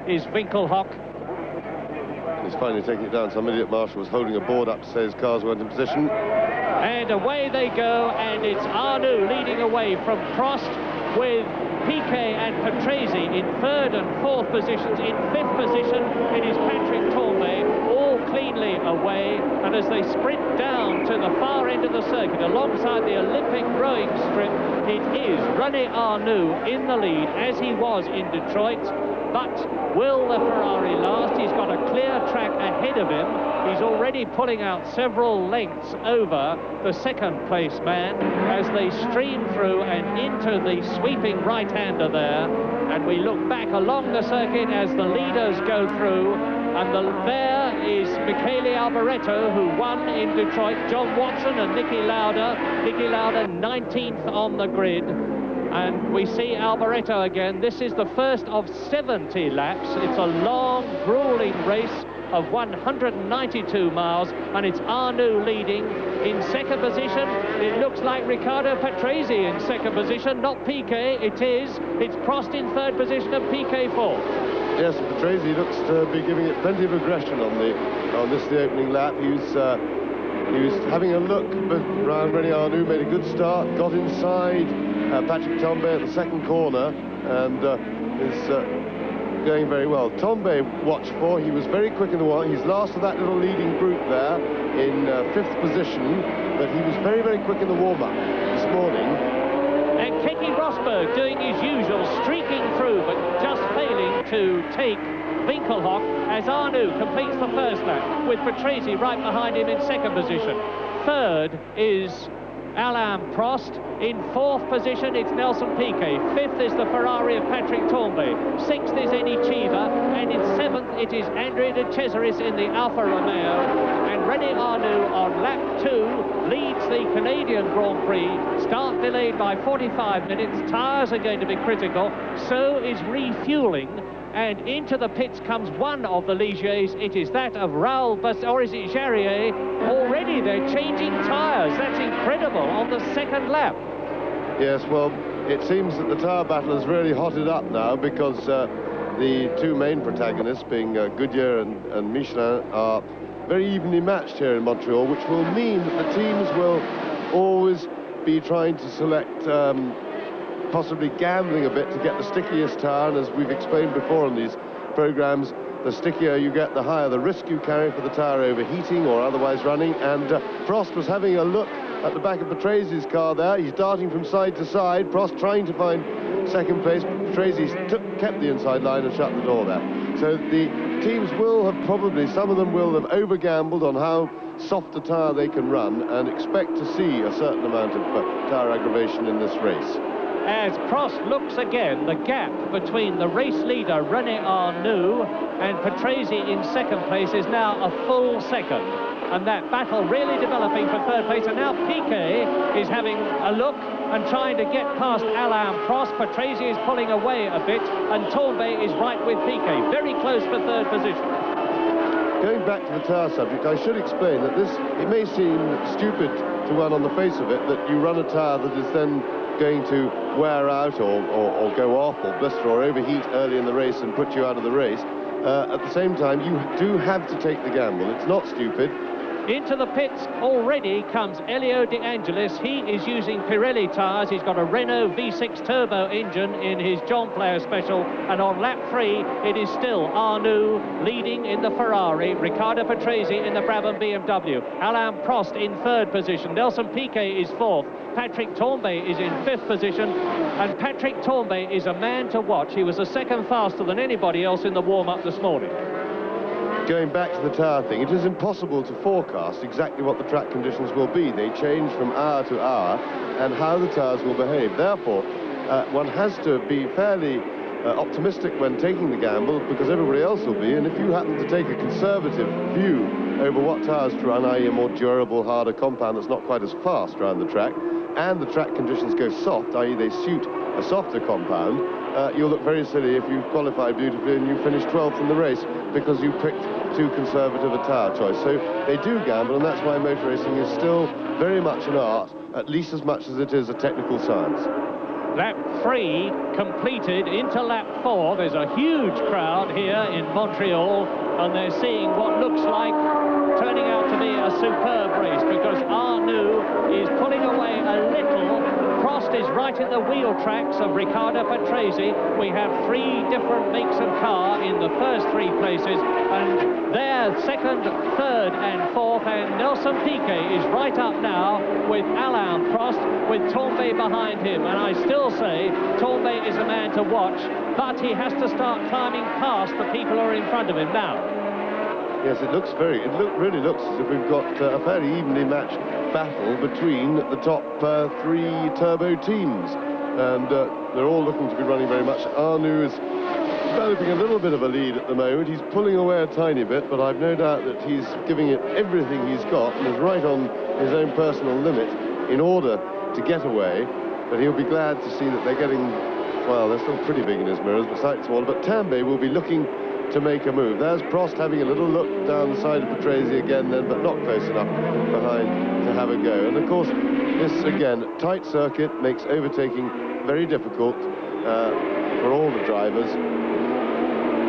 is Winkelhock. He's finally taking it down. Some idiot marshal was holding a board up to say his cars weren't in position. And away they go, and it's Arnoux leading away from Prost, with Piquet and Patrese in 3rd and 4th positions. In 5th position, it is Patrick Tambay, all cleanly away. And as they sprint down to the far end of the circuit, alongside the Olympic rowing strip, it is René Arnoux in the lead, as he was in Detroit. But will the Ferrari last? He's got a clear track ahead of him. He's already pulling out several lengths over the 2nd place man as they stream through and into the sweeping right-hander there. And we look back along the circuit as the leaders go through. And there is Michele Alboreto, who won in Detroit, John Watson and Niki Lauda. Niki Lauda 19th on the grid. And we see Alboreto again. This is the first of 70 laps. It's a long, grueling race of 192 miles, and it's Arnoux leading. In 2nd position, it looks like Riccardo Patrese in 2nd position, not Piquet. It's Prost in 3rd position and Piquet 4th. Yes, Patrese looks to be giving it plenty of aggression on the opening lap. He was having a look, but René Arnoux made a good start, got inside Patrick Tambay at the 2nd corner, and is going very well. Tambay watched for. He was very quick in the one. He's last of that little leading group there in 5th position, but he was very, very quick in the warm-up this morning. And Keke Rosberg doing his usual, streaking through, but just failing to take Winkelhock as Arnoux completes the 1st lap, with Patrese right behind him in 2nd position. 3rd is Alain Prost. In 4th position, it's Nelson Piquet. 5th is the Ferrari of Patrick Tambay. 6th is Eni Chiva. And in 7th, it is Andrea de Cesaris in the Alfa Romeo. And René Arnoux on lap 2 leads the Canadian Grand Prix. Start delayed by 45 minutes. Tyres are going to be critical. So is refueling. And into the pits comes one of the Ligiers. It is that of Raoul or is it Jarier? Already they're changing tyres. That's incredible on the 2nd lap. Yes, well, it seems that the tyre battle has really hotted up now, because the 2 main protagonists, being Goodyear and Michelin, are very evenly matched here in Montreal, which will mean that the teams will always be trying to select possibly gambling a bit to get the stickiest tyre, and as we've explained before on these programs, the stickier you get, the higher the risk you carry for the tyre overheating or otherwise running. And Prost was having a look at the back of Patrese's car there. He's darting from side to side. Prost trying to find 2nd place. Patrese kept the inside line and shut the door there. So the teams will have probably, some of them will have over-gambled on how soft a tyre they can run, and expect to see a certain amount of tyre aggravation in this race. As Prost looks again, the gap between the race leader René Arnoux and Patrese in 2nd place is now a full 2nd. And that battle really developing for 3rd place. And now Piquet is having a look and trying to get past Alain Prost. Patrese is pulling away a bit, and Tambay is right with Piquet, very close for 3rd position. Going back to the tyre subject, I should explain that it may seem stupid to one on the face of it, that you run a tyre that is then going to wear out or go off or blister or overheat early in the race and put you out of the race. At the same time, you do have to take the gamble. It's not stupid. Into the pits already comes Elio De Angelis. He is using Pirelli tyres. He's got a Renault V6 turbo engine in his John Player Special. And on lap 3, it is still Arnoux leading in the Ferrari, Riccardo Patrese in the Brabham BMW, Alain Prost in 3rd position, Nelson Piquet is 4th, Patrick Tambay is in 5th position, and Patrick Tambay is a man to watch. He was a 2nd faster than anybody else in the warm-up this morning. Going back to the tyre thing, it is impossible to forecast exactly what the track conditions will be. They change from hour to hour, and how the tyres will behave. Therefore, one has to be fairly optimistic when taking the gamble, because everybody else will be, and if you happen to take a conservative view over what tyres to run, i.e. a more durable, harder compound that's not quite as fast around the track, and the track conditions go soft, i.e. they suit a softer compound, you'll look very silly if you qualified beautifully and you finish 12th in the race because you picked too conservative a tyre choice. So they do gamble, and that's why motor racing is still very much an art, at least as much as it is a technical science. Lap 3 completed into lap 4. There's a huge crowd here in Montreal, and they're seeing what looks like turning out to be a superb race, because Arnoux is pulling away a little. Prost is right in the wheel tracks of Riccardo Patrese. We have 3 different makes of car in the first 3 places, and they're second, third and fourth, and Nelson Piquet is right up now with Alain Prost, with Tambay behind him. And I still say Tambay is a man to watch, but he has to start climbing past the people who are in front of him now. Yes, it really looks as if we've got a fairly evenly matched battle between the top 3 turbo teams, and they're all looking to be running very much. Arnoux is developing a little bit of a lead at the moment. He's pulling away a tiny bit, but I've no doubt that he's giving it everything he's got and is right on his own personal limit in order to get away. But he'll be glad to see that they're getting, well, they're still pretty big in his mirrors, but slightly smaller. But Tambay will be looking to make a move. There's Prost having a little look down the side of Patrese again then, but not close enough behind to have a go. And of course, this again, tight circuit makes overtaking very difficult for all the drivers.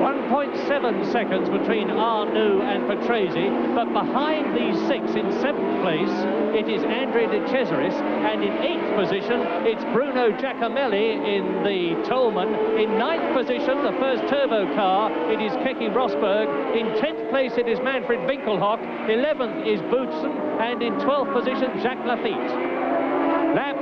1.7 seconds between Arnoux and Patrese, but behind these 6 in 7th place, it is Andrea De Cesaris, and in 8th position, it's Bruno Giacomelli in the Toleman. In 9th position, the first turbo car, it is Keke Rosberg. In 10th place, it is Manfred Winkelhock. 11th is Boutsen, and in 12th position, Jacques Lafitte. Lap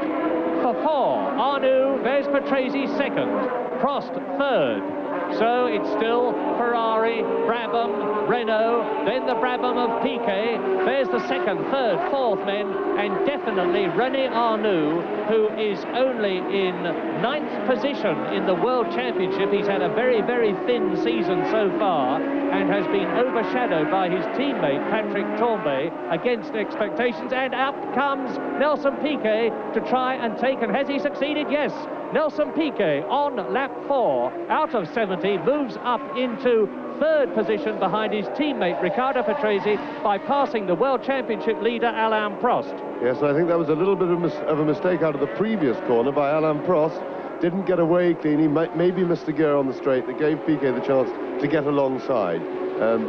for 4, Arnoux, there's Patrese 2nd, Prost 3rd. So it's still Ferrari, Brabham, Renault, then the Brabham of Piquet. There's the 2nd, 3rd, 4th men, and definitely René Arnoux, who is only in 9th position in the World Championship. He's had a very, very thin season so far and has been overshadowed by his teammate Patrick Tambay against expectations. And up comes Nelson Piquet to try and take, and has he succeeded? Yes. Nelson Piquet on lap 4 out of 70 moves up into 3rd position behind his teammate Riccardo Patrese by passing the World Championship leader Alain Prost. Yes, I think that was a little bit of a mistake out of the previous corner by Alain Prost. Didn't get away clean. He maybe missed a gear on the straight that gave Piquet the chance to get alongside and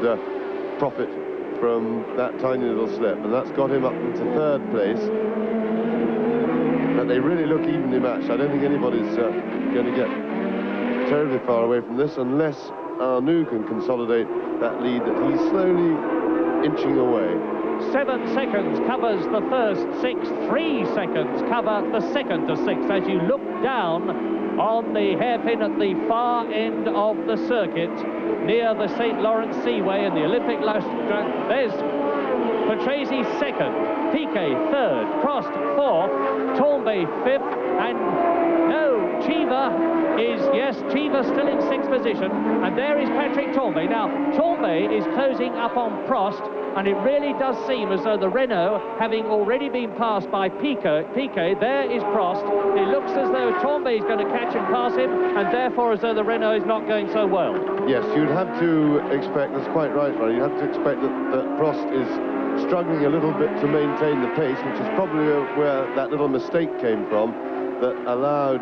profit from that tiny little slip, and that's got him up into 3rd place. But they really look evenly matched. I don't think anybody's going to get terribly far away from this unless Arnoux can consolidate that lead that he's slowly inching away. 7 seconds covers the first 6, 3 seconds cover the second to 6. As you look down on the hairpin at the far end of the circuit, near the St. Lawrence Seaway and the Olympic Track, there's Patrese 2nd, Piquet 3rd, Prost 4th, Tambay 5th, and no, Chiva still in 6th position, and there is Patrick Tambay. Now, Tambay is closing up on Prost, and it really does seem as though the Renault, having already been passed by Piquet, there is Prost. It looks as though Tambay is going to catch and pass him, and therefore as though the Renault is not going so well. Yes, you'd have to expect, that's quite right, Ronnie, you'd have to expect that Prost is struggling a little bit to maintain the pace, which is probably where that little mistake came from that allowed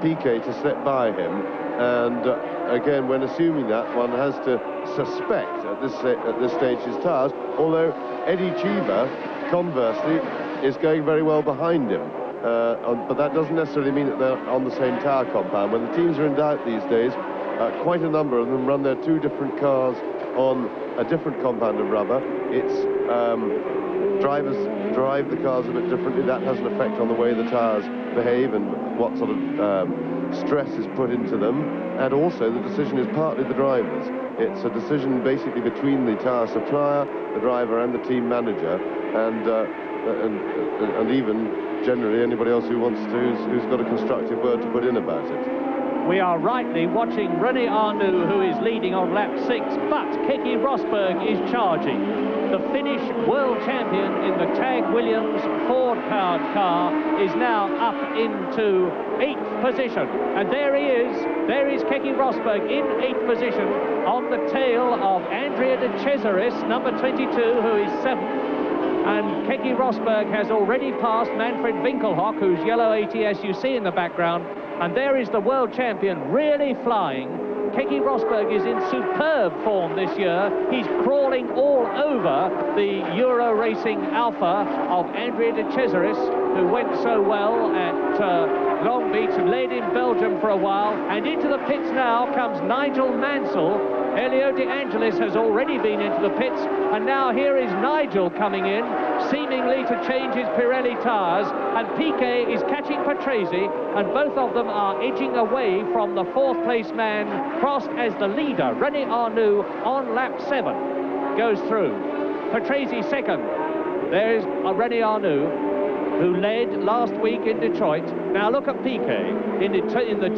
Piquet to slip by him. And again, when assuming that, one has to suspect at this stage his tyres, although Eddie Chiva, conversely, is going very well behind him. But that doesn't necessarily mean that they're on the same tyre compound. When the teams are in doubt these days, quite a number of them run their 2 different cars on a different compound of rubber. It's drivers drive the cars a bit differently. That has an effect on the way the tyres behave and what sort of stress is put into them. And also the decision is partly the drivers. It's a decision basically between the tyre supplier, the driver and the team manager, and even generally anybody else who's got a constructive word to put in about it. We are rightly watching René Arnoux, who is leading on lap 6, but Keke Rosberg is charging. The Finnish world champion in the Tag Williams Ford-powered car is now up into 8th position. And there he is. There is Keke Rosberg in 8th position on the tail of Andrea De Cesaris, number 22, who is 7th. And Keke Rosberg has already passed Manfred Winkelhock, whose yellow ATS you see in the background, And there is the world champion really flying. Keke Rosberg is in superb form this year. He's crawling all over the Euro Racing Alpha of Andrea de Cesaris, who went so well at Long Beach and led in Belgium for a while. And into the pits now comes Nigel Mansell. Elio De Angelis has already been into the pits, and now here is Nigel coming in, seemingly to change his Pirelli tyres, and Piquet is catching Patrese, and both of them are edging away from the fourth place man, Prost as the leader. René Arnoux on lap 7 goes through. Patrese second. There's René Arnoux, who led last week in Detroit. Now look at Piquet in the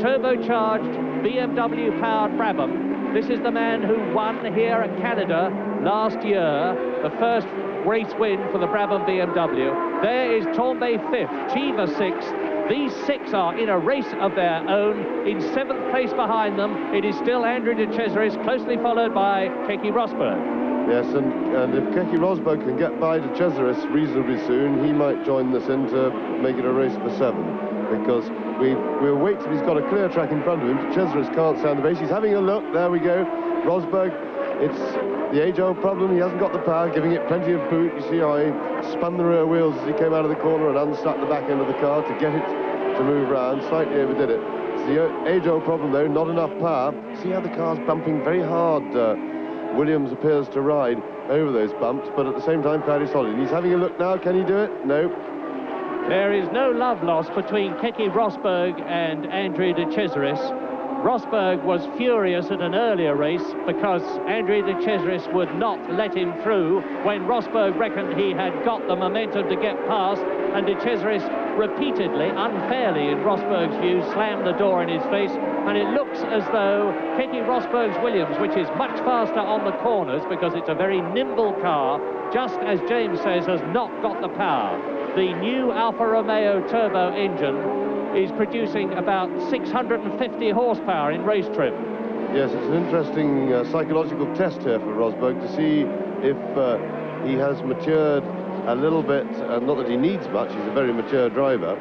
turbocharged BMW-powered Brabham. This is the man who won here at Canada last year, the first race win for the Brabham BMW. There is Tambay 5th, Chiva 6th. These 6 are in a race of their own. In 7th place behind them, it is still Andrea de Cesaris, closely followed by Keke Rosberg. Yes, and if Keke Rosberg can get by de Cesaris reasonably soon, he might join this in to make it a race for 7. Because we'll wait till he's got a clear track in front of him. De Cesaris can't stand the pace. He's having a look. There we go. Rosberg, it's the age-old problem. He hasn't got the power, giving it plenty of boot. You see how he spun the rear wheels as he came out of the corner and unstuck the back end of the car to get it to move around. Slightly overdid it. It's the age-old problem, though. Not enough power. See how the car's bumping very hard. Williams appears to ride over those bumps, but at the same time fairly solid. And he's having a look now. Can he do it? No. There is no love lost between Keke Rosberg and Andrea de Cesaris. Rosberg was furious at an earlier race because Andrea de Cesaris would not let him through when Rosberg reckoned he had got the momentum to get past, and de Cesaris repeatedly, unfairly in Rosberg's view, slammed the door in his face, and it looks as though Keke Rosberg's Williams, which is much faster on the corners because it's a very nimble car, just as James says, has not got the power. The new Alfa Romeo turbo engine is producing about 650 horsepower in race trim. Yes, it's an interesting psychological test here for Rosberg to see if he has matured a little bit, not that he needs much, he's a very mature driver,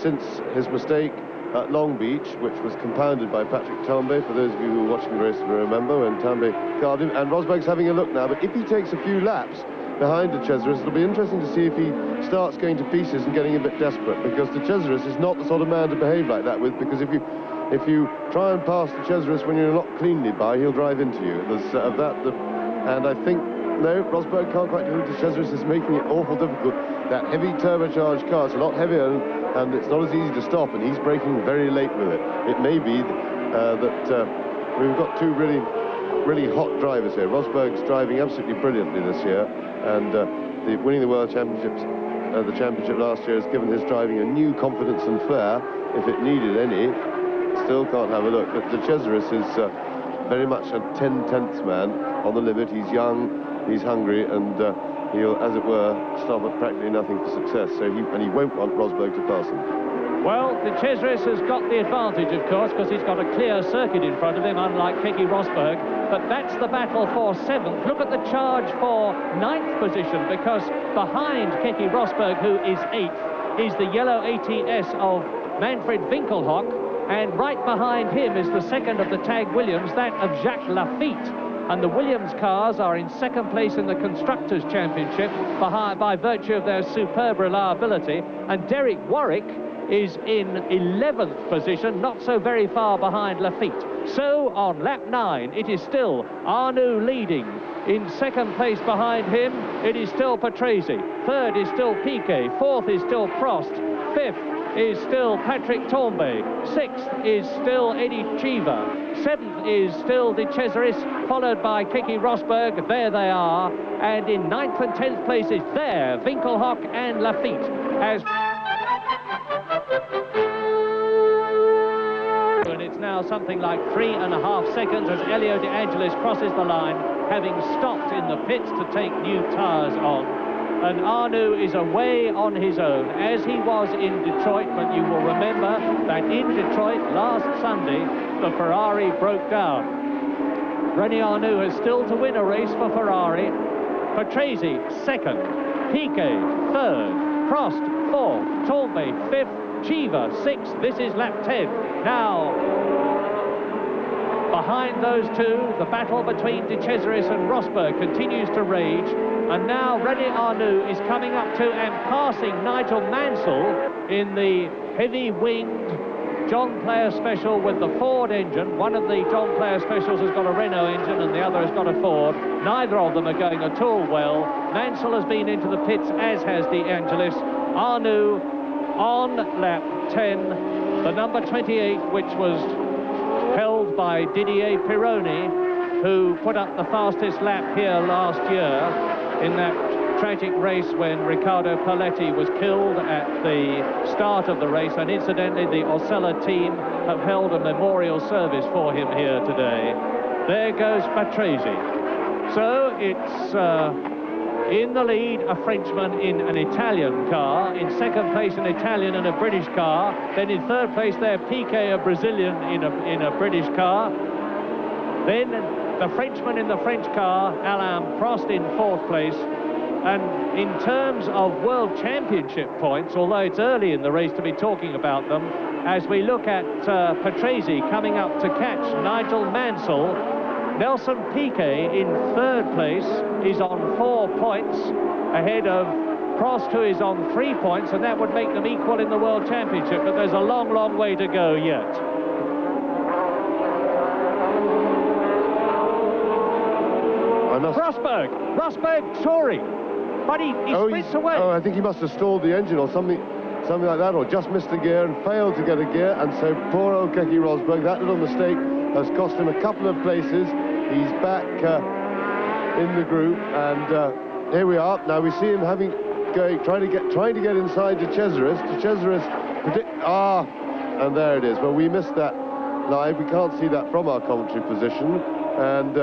since his mistake at Long Beach, which was compounded by Patrick Tambay, for those of you who were watching the race will remember, when Tambay carved him, and Rosberg's having a look now, but if he takes a few laps behind de Cesaris, it'll be interesting to see if he starts going to pieces and getting a bit desperate, because de Cesaris is not the sort of man to behave like that with, because if you try and pass de Cesaris when you're not cleanly by, he'll drive into you. There's and I think, no, Rosberg can't quite do it. De Cesaris is making it awful difficult. That heavy turbocharged car, it's a lot heavier, and it's not as easy to stop, and he's braking very late with it. It may be that we've got two really hot drivers here. Rosberg's driving absolutely brilliantly this year, and winning the World Championships, the championship last year has given his driving a new confidence and flair, if it needed any. Still can't have a look, but de Cesaris is very much a 10/10 man on the limit. He's young, he's hungry, and he'll, as it were, stop at practically nothing for success, so he won't want Rosberg to pass him. Well, de Cesaris has got the advantage, of course, because he's got a clear circuit in front of him, unlike Keke Rosberg. But that's the battle for 7th. Look at the charge for 9th position, because behind Keke Rosberg, who is 8th, is the yellow ATS of Manfred Winkelhock, and right behind him is the second of the Tag Williams, that of Jacques Lafitte. And the Williams cars are in 2nd place in the Constructors' Championship by virtue of their superb reliability. And Derek Warwick is in 11th position, not so very far behind Lafitte. So on lap 9, it is still Arnoux leading. In 2nd place behind him, it is still Patrese. 3rd is still Piquet. 4th is still Prost. 5th is still Patrick Tambay. 6th is still Eddie Chiva. 7th is still de Cesaris, followed by Keke Rosberg. There they are. And in 9th and 10th places, there, Winkelhock and Lafitte. And it's now something like 3.5 seconds as Elio De Angelis crosses the line, having stopped in the pits to take new tyres on. And Arnoux is away on his own, as he was in Detroit, but you will remember that in Detroit last Sunday, the Ferrari broke down. René Arnoux has still to win a race for Ferrari. Patrese, 2nd. Piquet, 3rd. Prost, 4th. Tambay, 5th. Cheever, 6th. This is lap 10. Now, behind those two, the battle between De Cesaris and Rosberg continues to rage. And now René Arnoux is coming up to and passing Nigel Mansell in the heavy-winged John Player Special with the Ford engine. One of the John Player Specials has got a Renault engine and the other has got a Ford. Neither of them are going at all well. Mansell has been into the pits, as has De Angelis. Arnoux on lap 10, the number 28, which was held by Didier Pironi, who put up the fastest lap here last year in that tragic race when Riccardo Paletti was killed at the start of the race, and incidentally the Osella team have held a memorial service for him here today. There goes Patrese. So it's in the lead, a Frenchman in an Italian car. In second place, an Italian in a British car. Then in third place there, Piquet, a Brazilian in a British car. Then the Frenchman in the French car, Alain Prost, in fourth place. And in terms of World Championship points, although it's early in the race to be talking about them, as we look at Patrese coming up to catch Nigel Mansell, Nelson Piquet in third place is on 4 points ahead of Prost, who is on 3 points, and that would make them equal in the World Championship, but there's a long, long way to go yet. Rosberg touring, but he sprints away. Oh, I think he must have stalled the engine or something like that, or just missed a gear and failed to get a gear, and so poor old Keke Rosberg, that little mistake has cost him a couple of places. He's back in the group, and here we are. Now we see him trying to get inside De Cesaris. De Cesaris and there it is. Well, we missed that live. We can't see that from our commentary position, and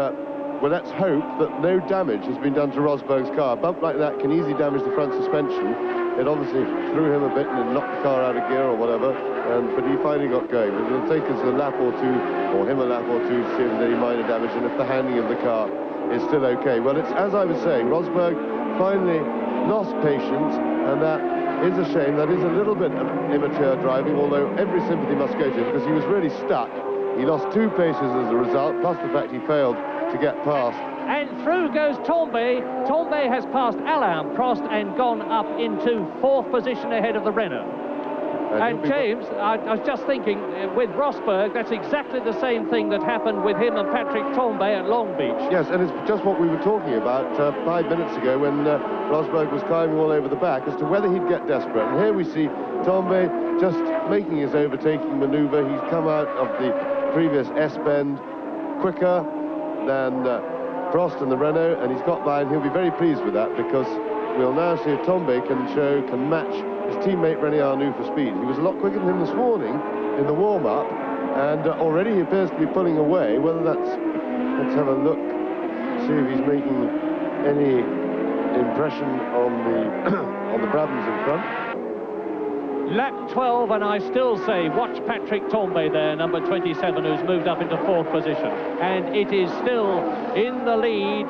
well, let's hope that no damage has been done to Rosberg's car. A bump like that can easily damage the front suspension. It obviously threw him a bit and knocked the car out of gear or whatever, but he finally got going. But it'll take us a lap or two, or him a lap or two, to see if there's any minor damage and if the handling of the car is still okay. Well, it's as I was saying, Rosberg finally lost patience, and that is a shame. That is a little bit of immature driving, although every sympathy must go to him, because he was really stuck. He lost 2 places as a result, plus the fact he failed to get past. And through goes Tambay. Tambay has passed Alain Prost and gone up into 4th position ahead of the Renault. And James, I was just thinking, with Rosberg, that's exactly the same thing that happened with him and Patrick Tambay at Long Beach. Yes, and it's just what we were talking about 5 minutes ago when Rosberg was climbing all over the back as to whether he'd get desperate. And here we see Tambay just making his overtaking manoeuvre. He's come out of the previous S-bend quicker than Prost and the Renault, and he's got by, and he'll be very pleased with that, because we'll now see if Tambay can match his teammate René Arnoux for speed. He was a lot quicker than him this morning in the warm-up, and already he appears to be pulling away. Whether that's, let's have a look, see if he's making any impression on the Brabhams in front. Lap 12, and I still say, watch Patrick Tambay there, number 27, who's moved up into 4th position. And it is still in the lead,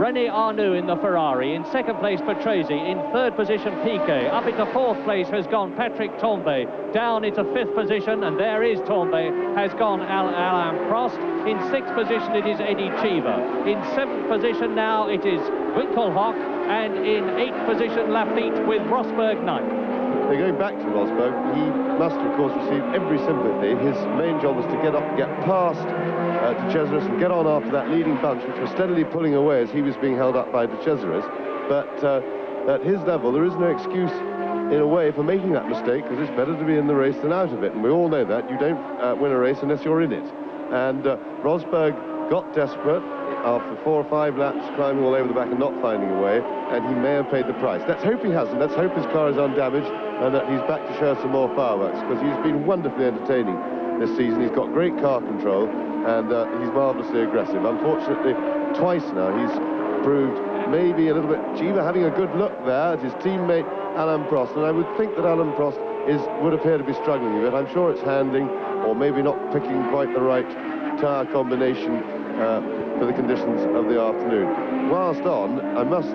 René Arnoux in the Ferrari. In 2nd place, Patrese. In 3rd position, Piquet. Up into 4th place has gone Patrick Tambay. Down into 5th position, and there is Tambay, has gone Alain Prost. In 6th position, it is Eddie Cheever. In 7th position now, it is Winkelhock. And in 8th position, Lafitte, with Rosberg 9th. They're going back to Rosberg. He must, of course, receive every sympathy. His main job was to get past De Cesaris and get on after that leading bunch, which was steadily pulling away as he was being held up by De Cesaris. But at his level, there is no excuse, in a way, for making that mistake, because it's better to be in the race than out of it. And we all know that. You don't win a race unless you're in it. And Rosberg got desperate after 4 or 5 laps climbing all over the back and not finding a way, and he may have paid the price. Let's hope he hasn't. Let's hope his car is undamaged and that he's back to show some more fireworks, because he's been wonderfully entertaining this season. He's got great car control, and he's marvellously aggressive. Unfortunately, twice now he's proved maybe a little bit Cheever having a good look there at his teammate Alain Prost, and I would think that Alain Prost would appear to be struggling with it. I'm sure it's handling, or maybe not picking quite the right tyre combination for the conditions of the afternoon. Whilst on, I must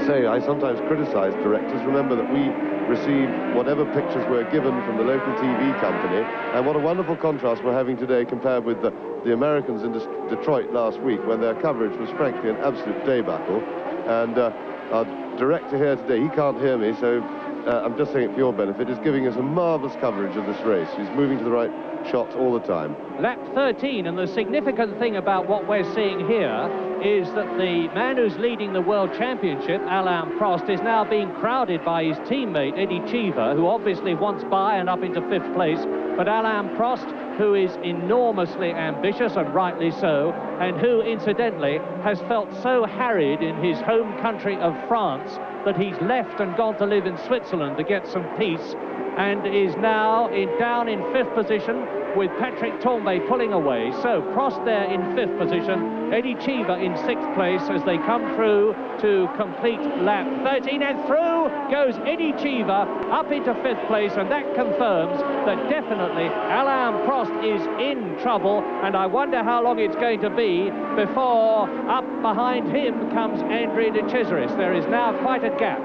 say I sometimes criticise directors. Remember that we received whatever pictures were given from the local TV company. And what a wonderful contrast we're having today compared with the Americans in Detroit last week, when their coverage was frankly an absolute debacle. And our director here today, he can't hear me, so I'm just saying it for your benefit, is giving us a marvellous coverage of this race. He's moving to the right shots all the time. Lap 13, and the significant thing about what we're seeing here is that the man who's leading the World Championship, Alain Prost, is now being crowded by his teammate, Eddie Cheever, who obviously wants by and up into 5th place. But Alain Prost, who is enormously ambitious, and rightly so, and who, incidentally, has felt so harried in his home country of France that he's left and gone to live in Switzerland to get some peace, and is now down in 5th position with Patrick Tambay pulling away. So Prost there in 5th position, Eddie Cheever in 6th place as they come through to complete lap 13, and through goes Eddie Cheever up into 5th place, and that confirms that definitely Alain Prost is in trouble, and I wonder how long it's going to be before up behind him comes André de Cesaris. There is now quite a gap.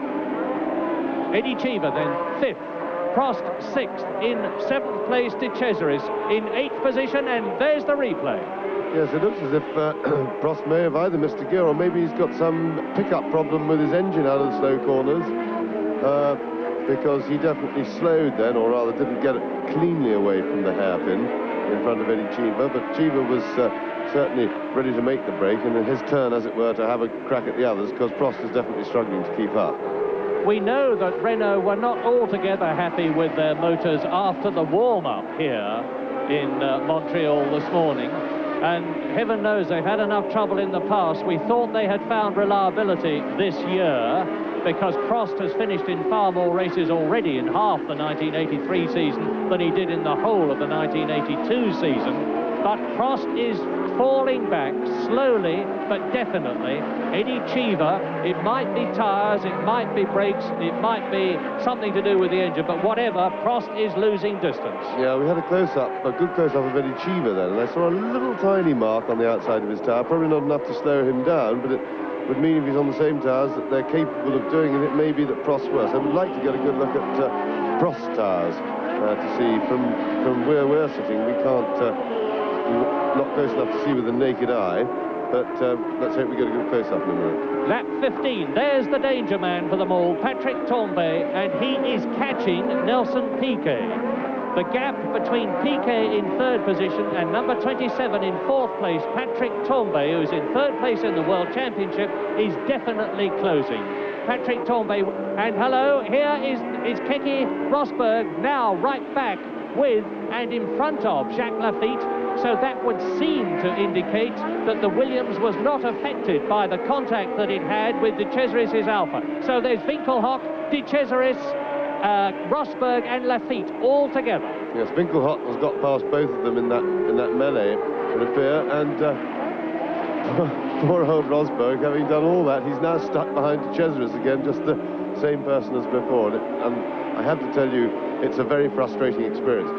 Eddie Cheever then 5th. Prost 6th, in 7th place de Cesaris in 8th position, and there's the replay. Yes, it looks as if Prost may have either missed a gear, or maybe he's got some pickup problem with his engine out of the slow corners, because he definitely slowed then, or rather didn't get it cleanly away from the hairpin in front of Eddie Cheever. But Cheever was certainly ready to make the break, and in his turn, as it were, to have a crack at the others, because Prost is definitely struggling to keep up. We know that Renault were not altogether happy with their motors after the warm-up here in Montreal this morning, and heaven knows they've had enough trouble in the past. We thought they had found reliability this year, because Prost has finished in far more races already in half the 1983 season than he did in the whole of the 1982 season. But Prost is falling back slowly but definitely. Eddie Cheever, it might be tyres, it might be brakes, it might be something to do with the engine, but whatever, Prost is losing distance. Yeah, we had a close-up, a good close-up of Eddie Cheever then, and I saw a little tiny mark on the outside of his tyre, probably not enough to slow him down, but it would mean if he's on the same tyres that they're capable of doing, and it may be that Prost's worse. I would like to get a good look at Prost's tyres to see from where we're sitting. We can't, not close enough to see with the naked eye, but let's hope we get a good close-up in a minute. Lap 15, there's the danger man for them all, Patrick Tambay, and he is catching Nelson Piquet. The gap between Piquet in 3rd position and number 27 in 4th place, Patrick Tambay, who's in 3rd place in the World Championship, is definitely closing. Patrick Tambay, and hello, here is Keke Rosberg, now right back with and in front of Jacques Laffite. So that would seem to indicate that the Williams was not affected by the contact that it had with de Cesaris' Alpha. So there's Winkelhock, de Cesaris, Rosberg and Laffite all together. Yes, Winkelhock has got past both of them in that melee, it would appear, and poor old Rosberg, having done all that, he's now stuck behind de Cesaris again, just the same person as before. And I have to tell you, it's a very frustrating experience.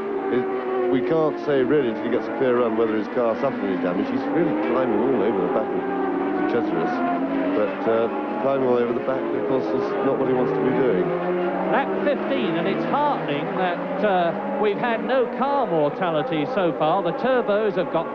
We can't say really until he gets a clear run whether his car suffered any damage. He's really climbing all over the back of de Cesaris, but climbing all over the back, of course, is not what he wants to be doing. Lap 15, and it's heartening that we've had no car mortality so far. The turbos have got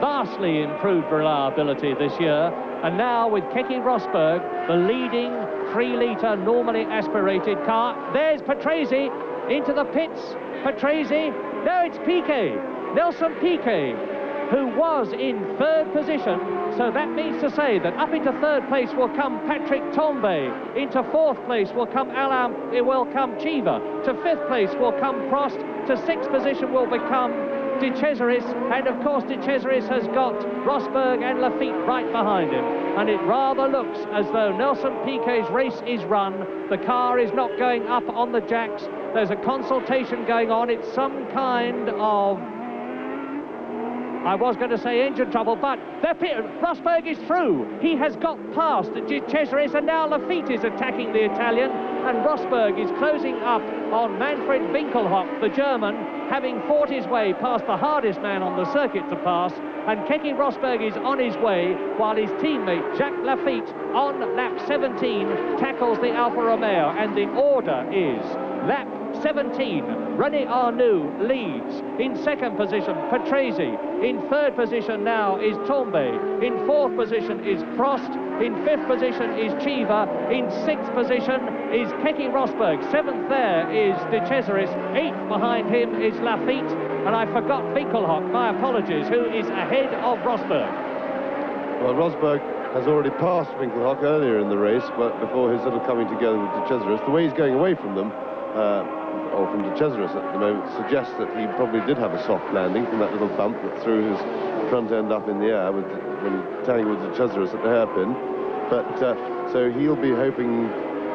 vastly improved reliability this year, and now with Keke Rosberg, the leading 3-litre normally aspirated car. There's Patrese into the pits. Patrese, no, it's Piquet, Nelson Piquet, who was in 3rd position. So that means to say that up into 3rd place will come Patrick Tambay, into 4th place will come Cheever, to 5th place will come Prost, to 6th position will become de Cesaris, and of course de Cesaris has got Rosberg and Laffite right behind him, and it rather looks as though Nelson Piquet's race is run. The car is not going up on the jacks. There's a consultation going on. It's some kind of, I was going to say engine trouble, but Rosberg is through. He has got past de Cesaris, and now Laffite is attacking the Italian, and Rosberg is closing up on Manfred Winkelhock, the German, having fought his way past the hardest man on the circuit to pass, And Keke Rosberg is on his way, while his teammate Jacques Laffite on lap 17 tackles the Alfa Romeo. And the order is lap 17, René Arnoux leads. In second position, Patrese. In third position now is Tombe. In fourth position is Prost. In fifth position is Chiva. In sixth position is Keke Rosberg. Seventh there is De Cesaris. Eighth behind him is Laffite. And I forgot Winkelhock, my apologies, who is ahead of Rosberg. Well, Rosberg has already passed Winkelhock earlier in the race, but before his little coming together with De Cesaris. The way he's going away from them, or from De Cesaris at the moment, suggests that he probably did have a soft landing from that little bump that threw his front end up in the air when he tangled with De Cesaris at the hairpin. But so he'll be hoping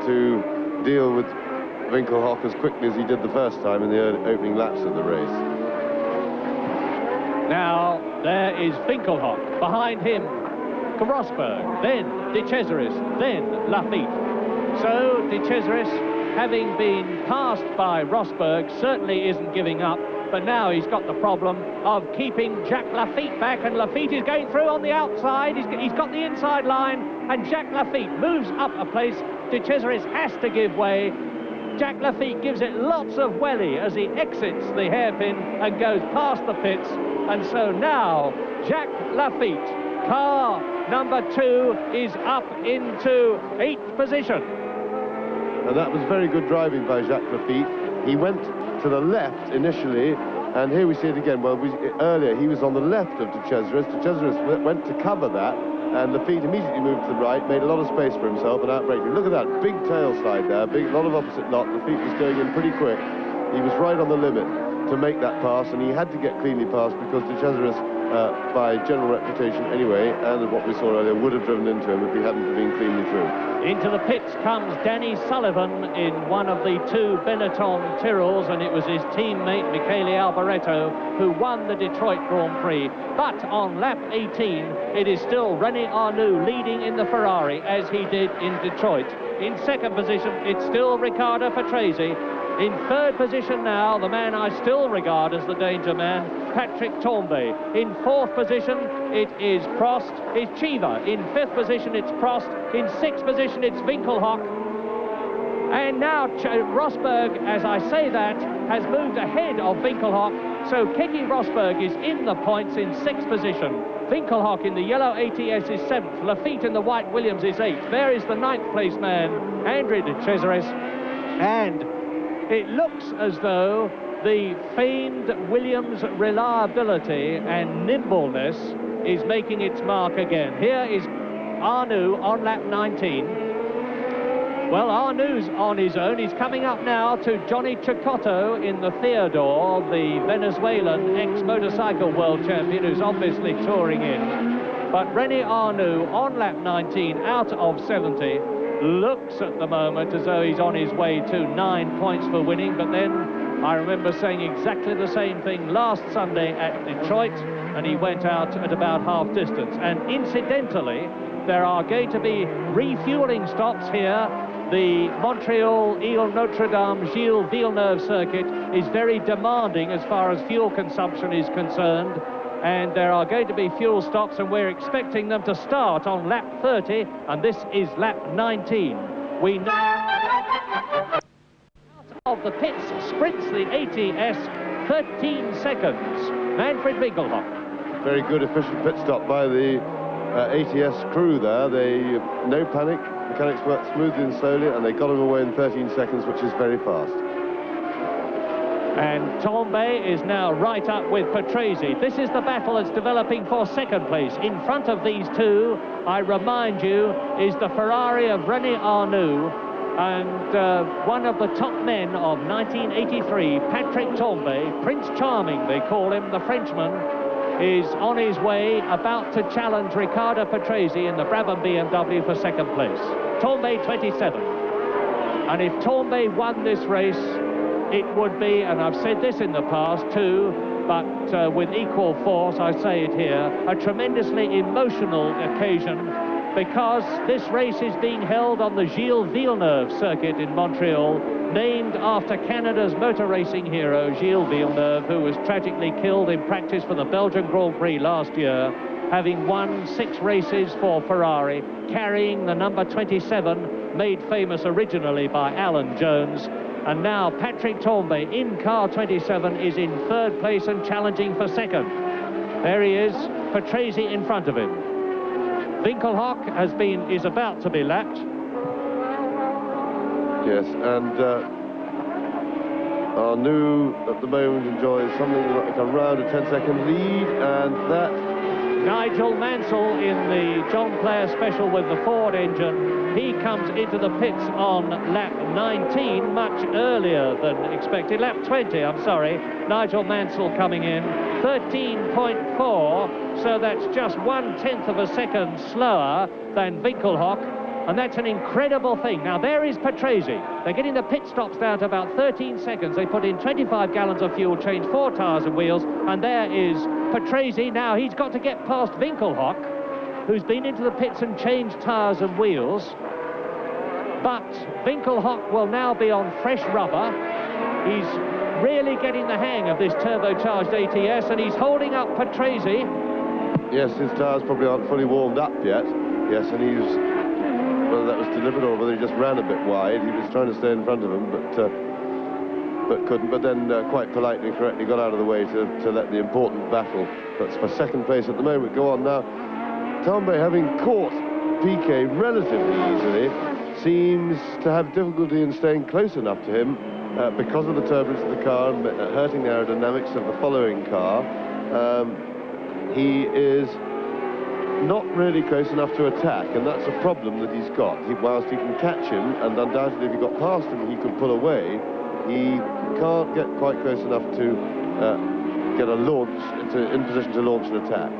to deal with Winkelhock as quickly as he did the first time in the opening laps of the race. Now there is Winkelhock, behind him Rosberg, then De Cesaris, then Laffite. So De Cesaris, having been passed by Rosberg, certainly isn't giving up, but now he's got the problem of keeping Jacques Laffite back, and Laffite is going through on the outside. He's got the inside line, and Jacques Laffite moves up a place. De Cesaris has to give way. Jacques Laffite gives it lots of welly as he exits the hairpin and goes past the pits, and so now Jacques Laffite, car number 2, is up into 8th position. And that was very good driving by Jacques Laffite. He went to the left initially, and here we see it again. Well, earlier he was on the left of De Cesaris. De Cesaris went to cover that, and Laffite immediately moved to the right, made a lot of space for himself and outbraked. Look at that big tail slide there, a lot of opposite knot. Laffite was going in pretty quick. He was right on the limit to make that pass, and he had to get cleanly past because De Cesaris, by general reputation anyway, and what we saw earlier, would have driven into him if he hadn't been cleanly through. Into the pits comes Danny Sullivan in one of the 2 Benetton Tyrrells, and it was his teammate Michele Alboreto who won the Detroit Grand Prix. But on lap 18, it is still René Arnoux leading in the Ferrari as he did in Detroit. In second position, it's still Riccardo Patrese. In third position now, the man I still regard as the danger man, Patrick Tambay. In fourth position, it is Prost, it's Chiva. In fifth position, it's Prost. In sixth position, it's Winkelhock. And now Rosberg, as I say that, has moved ahead of Winkelhock. So Keke Rosberg is in the points in sixth position. Winkelhock in the yellow ATS is 7th. Laffite in the white Williams is 8th. There is the 9th place man, Andre De Cesaris. And it looks as though the famed Williams reliability and nimbleness is making its mark again. Here is Arnoux on lap 19. Well, Arnoux on his own. He's coming up now to Johnny Cecotto in the Theodore, the Venezuelan ex-motorcycle world champion who's obviously touring in. But René Arnoux on lap 19 out of 70 looks at the moment as though he's on his way to 9 points for winning, but then I remember saying exactly the same thing last Sunday at Detroit, and he went out at about half distance. And incidentally, there are going to be refueling stops here. The Montreal-Ile-Notre-Dame Gilles Villeneuve circuit is very demanding as far as fuel consumption is concerned, and there are going to be fuel stops, and we're expecting them to start on lap 30, and this is lap 19. We know out of the pits sprints the ATS 13 seconds. Manfred Winkelhock. Very good, efficient pit stop by the ATS crew there. No panic. Mechanics worked smoothly and slowly, and they got him away in 13 seconds, which is very fast. And Tambay is now right up with Patrese. This is the battle that's developing for second place. In front of these two, I remind you, is the Ferrari of René Arnoux, and one of the top men of 1983, Patrick Tambay, Prince Charming, they call him, the Frenchman, is on his way, about to challenge Riccardo Patrese in the Brabham BMW for second place. Tambay 27. And if Tambay won this race, it would be, and I've said this in the past too, but with equal force, I say it here, a tremendously emotional occasion, because this race is being held on the Gilles Villeneuve circuit in Montreal, named after Canada's motor racing hero, Gilles Villeneuve, who was tragically killed in practice for the Belgian Grand Prix last year, having won 6 races for Ferrari, carrying the number 27, made famous originally by Alan Jones. And now Patrick Tambay in car 27 is in 3rd place and challenging for 2nd. There he is, Patrese in front of him. Winkelhock is about to be lapped. Yes, and Arnoux at the moment enjoys something like around a 10-second lead, and that... Nigel Mansell in the John Player Special with the Ford engine. He comes into the pits on lap 19, much earlier than expected. Lap 20, I'm sorry. Nigel Mansell coming in. 13.4, so that's just 1/10 of a second slower than Winkelhock. And that's an incredible thing. Now, there is Patrese. They're getting the pit stops down to about 13 seconds. They put in 25 gallons of fuel, changed 4 tyres and wheels, and there is Patrese. Now, he's got to get past Winkelhock, who's been into the pits and changed tyres and wheels. But Winkelhock will now be on fresh rubber. He's really getting the hang of this turbocharged ATS, and he's holding up Patrese. Yes, his tyres probably aren't fully warmed up yet. Yes, and he's... whether that was deliberate or whether he just ran a bit wide. He was trying to stay in front of him, but couldn't. But then quite politely and correctly got out of the way to let the important battle that's for 2nd place at the moment go on. Now, Tambay, having caught Piquet relatively easily, seems to have difficulty in staying close enough to him because of the turbulence of the car and hurting the aerodynamics of the following car. He is not really close enough to attack, and that's a problem that he's got. Whilst he can catch him, and undoubtedly if he got past him he could pull away, he can't get quite close enough to get a launch, in position to launch an attack.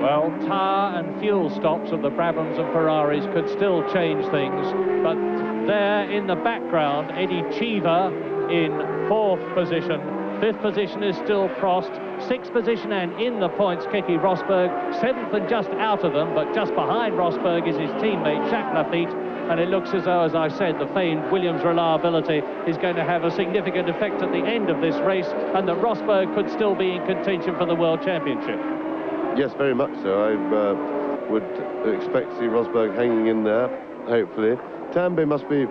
Well, tyre and fuel stops of the Brabhams and Ferraris could still change things, but there in the background, Eddie Cheever in 4th position. 5th position is still Prost. 6th position and in the points, Keke Rosberg. 7th and just out of them, but just behind Rosberg is his teammate Jacques Lafitte. And it looks as though, as I said, the famed Williams reliability is going to have a significant effect at the end of this race, and that Rosberg could still be in contention for the World Championship. Yes, very much so. I would expect to see Rosberg hanging in there, hopefully. Tambay must be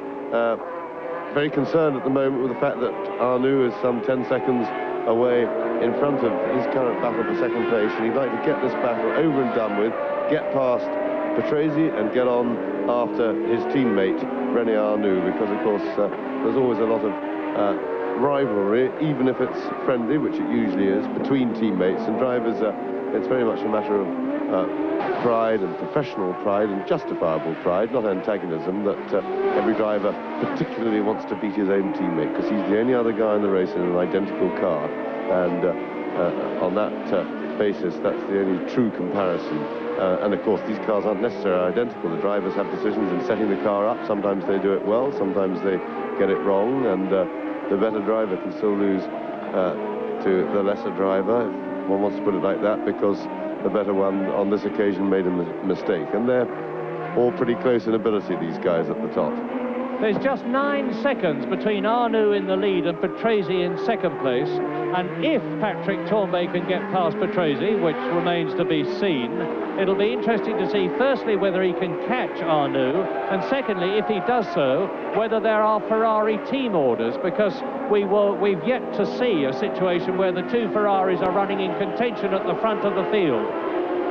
very concerned at the moment with the fact that Arnoux is some 10 seconds away in front of his current battle for 2nd place, and he'd like to get this battle over and done with, get past Patrese and get on after his teammate René Arnoux, because of course there's always a lot of rivalry, even if it's friendly, which it usually is, between teammates and drivers. It's very much a matter of pride and professional pride and justifiable pride, not antagonism, that every driver particularly wants to beat his own teammate because he's the only other guy in the race in an identical car, and on that basis that's the only true comparison. And of course these cars aren't necessarily identical. The drivers have decisions in setting the car up. Sometimes they do it well, sometimes they get it wrong, and the better driver can still lose to the lesser driver, if one wants to put it like that, because the better one on this occasion made a mistake. And they're all pretty close in ability, these guys at the top. There's just 9 seconds between Arnoux in the lead and Patrese in 2nd place, and if Patrick Tambay can get past Patrese, which remains to be seen, it'll be interesting to see firstly whether he can catch Arnoux, and secondly, if he does so, whether there are Ferrari team orders, because we've yet to see a situation where the 2 Ferraris are running in contention at the front of the field.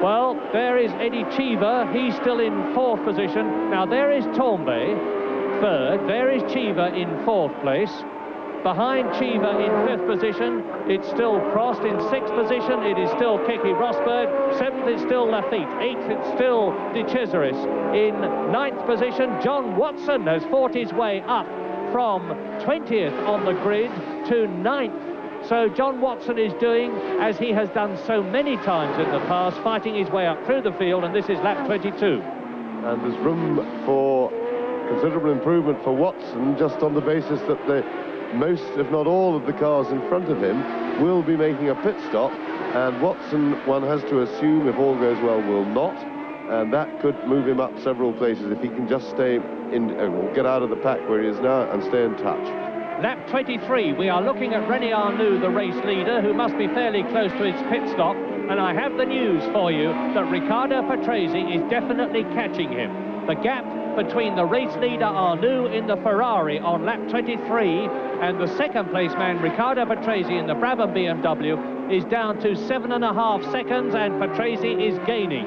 Well, there is Eddie Cheever, he's still in 4th position. Now there is Tambay, 3rd, there is Cheever in 4th place. Behind Cheever in 5th position, it's still Prost. In 6th position, it is still Keke Rosberg. 7th, it's still Lafitte. 8th, it's still De Cesaris. In 9th position, John Watson has fought his way up from 20th on the grid to 9th. So John Watson is doing as he has done so many times in the past, fighting his way up through the field, and this is lap 22. And there's room for considerable improvement for Watson, just on the basis that most, if not all, of the cars in front of him will be making a pit stop, and Watson, one has to assume, if all goes well, will not. and that could move him up several places if he can just stay in, get out of the pack where he is now and stay in touch. Lap 23, we are looking at René Arnoux, the race leader, who must be fairly close to his pit stop. And I have the news for you that Riccardo Patrese is definitely catching him. The gap between the race leader Arnoux in the Ferrari on lap 23 and the second place man Riccardo Patrese in the Brabham BMW is down to 7.5 seconds, and Patrese is gaining.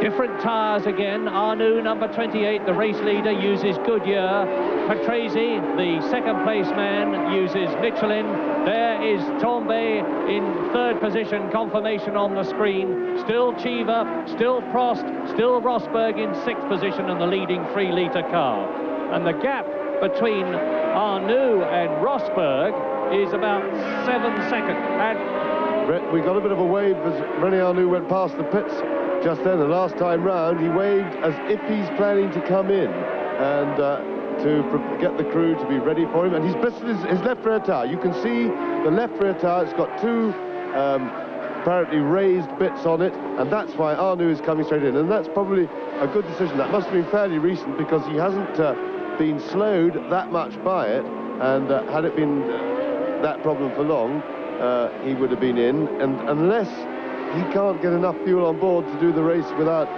Different tyres again. Arnoux, number 28, the race leader, uses Goodyear. Patrese, the second place man, uses Michelin. There is Tambay in third position, confirmation on the screen. Still Cheever, still Prost, still Rosberg in sixth position and the leading 3-litre car. And the gap between Arnoux and Rosberg is about 7 seconds. And we got a bit of a wave as René Arnoux went past the pits just then. The last time round, he waved as if he's planning to come in and to get the crew to be ready for him. And he's blistered his left rear tyre. You can see the left rear tyre. It's got two apparently raised bits on it, and that's why Arnoux is coming straight in. And that's probably a good decision. That must have been fairly recent because he hasn't been slowed that much by it. And had it been that problem for long, he would have been in. And unless he can't get enough fuel on board to do the race without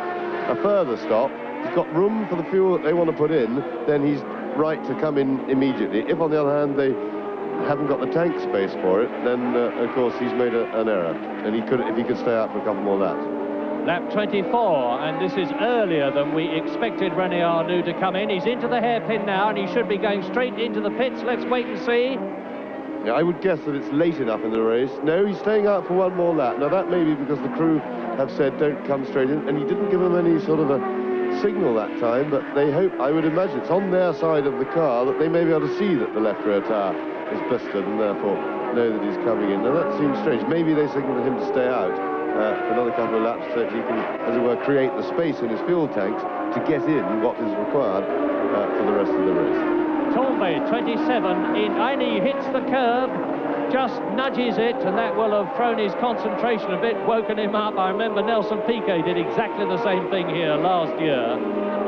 a further stop, he's got room for the fuel that they want to put in, then he's right to come in immediately. If, on the other hand, they haven't got the tank space for it, then, of course, he's made an error. And he could, if he could stay out for a couple more laps. Lap 24, and this is earlier than we expected René Arnoux to come in. He's into the hairpin now, and he should be going straight into the pits. Let's wait and see. Yeah, I would guess that it's late enough in the race. No, he's staying out for one more lap. Now, that may be because the crew have said don't come straight in, and he didn't give them any sort of a signal that time, but they hope, I would imagine, it's on their side of the car that they may be able to see that the left rear tyre is blistered and therefore know that he's coming in. Now, that seems strange. Maybe they signalled him to stay out for another couple of laps so that he can, as it were, create the space in his fuel tanks to get in what is required for the rest of the race. Tambay, 27, in, and he hits the curb, just nudges it, and that will have thrown his concentration a bit, woken him up. I remember Nelson Piquet did exactly the same thing here last year.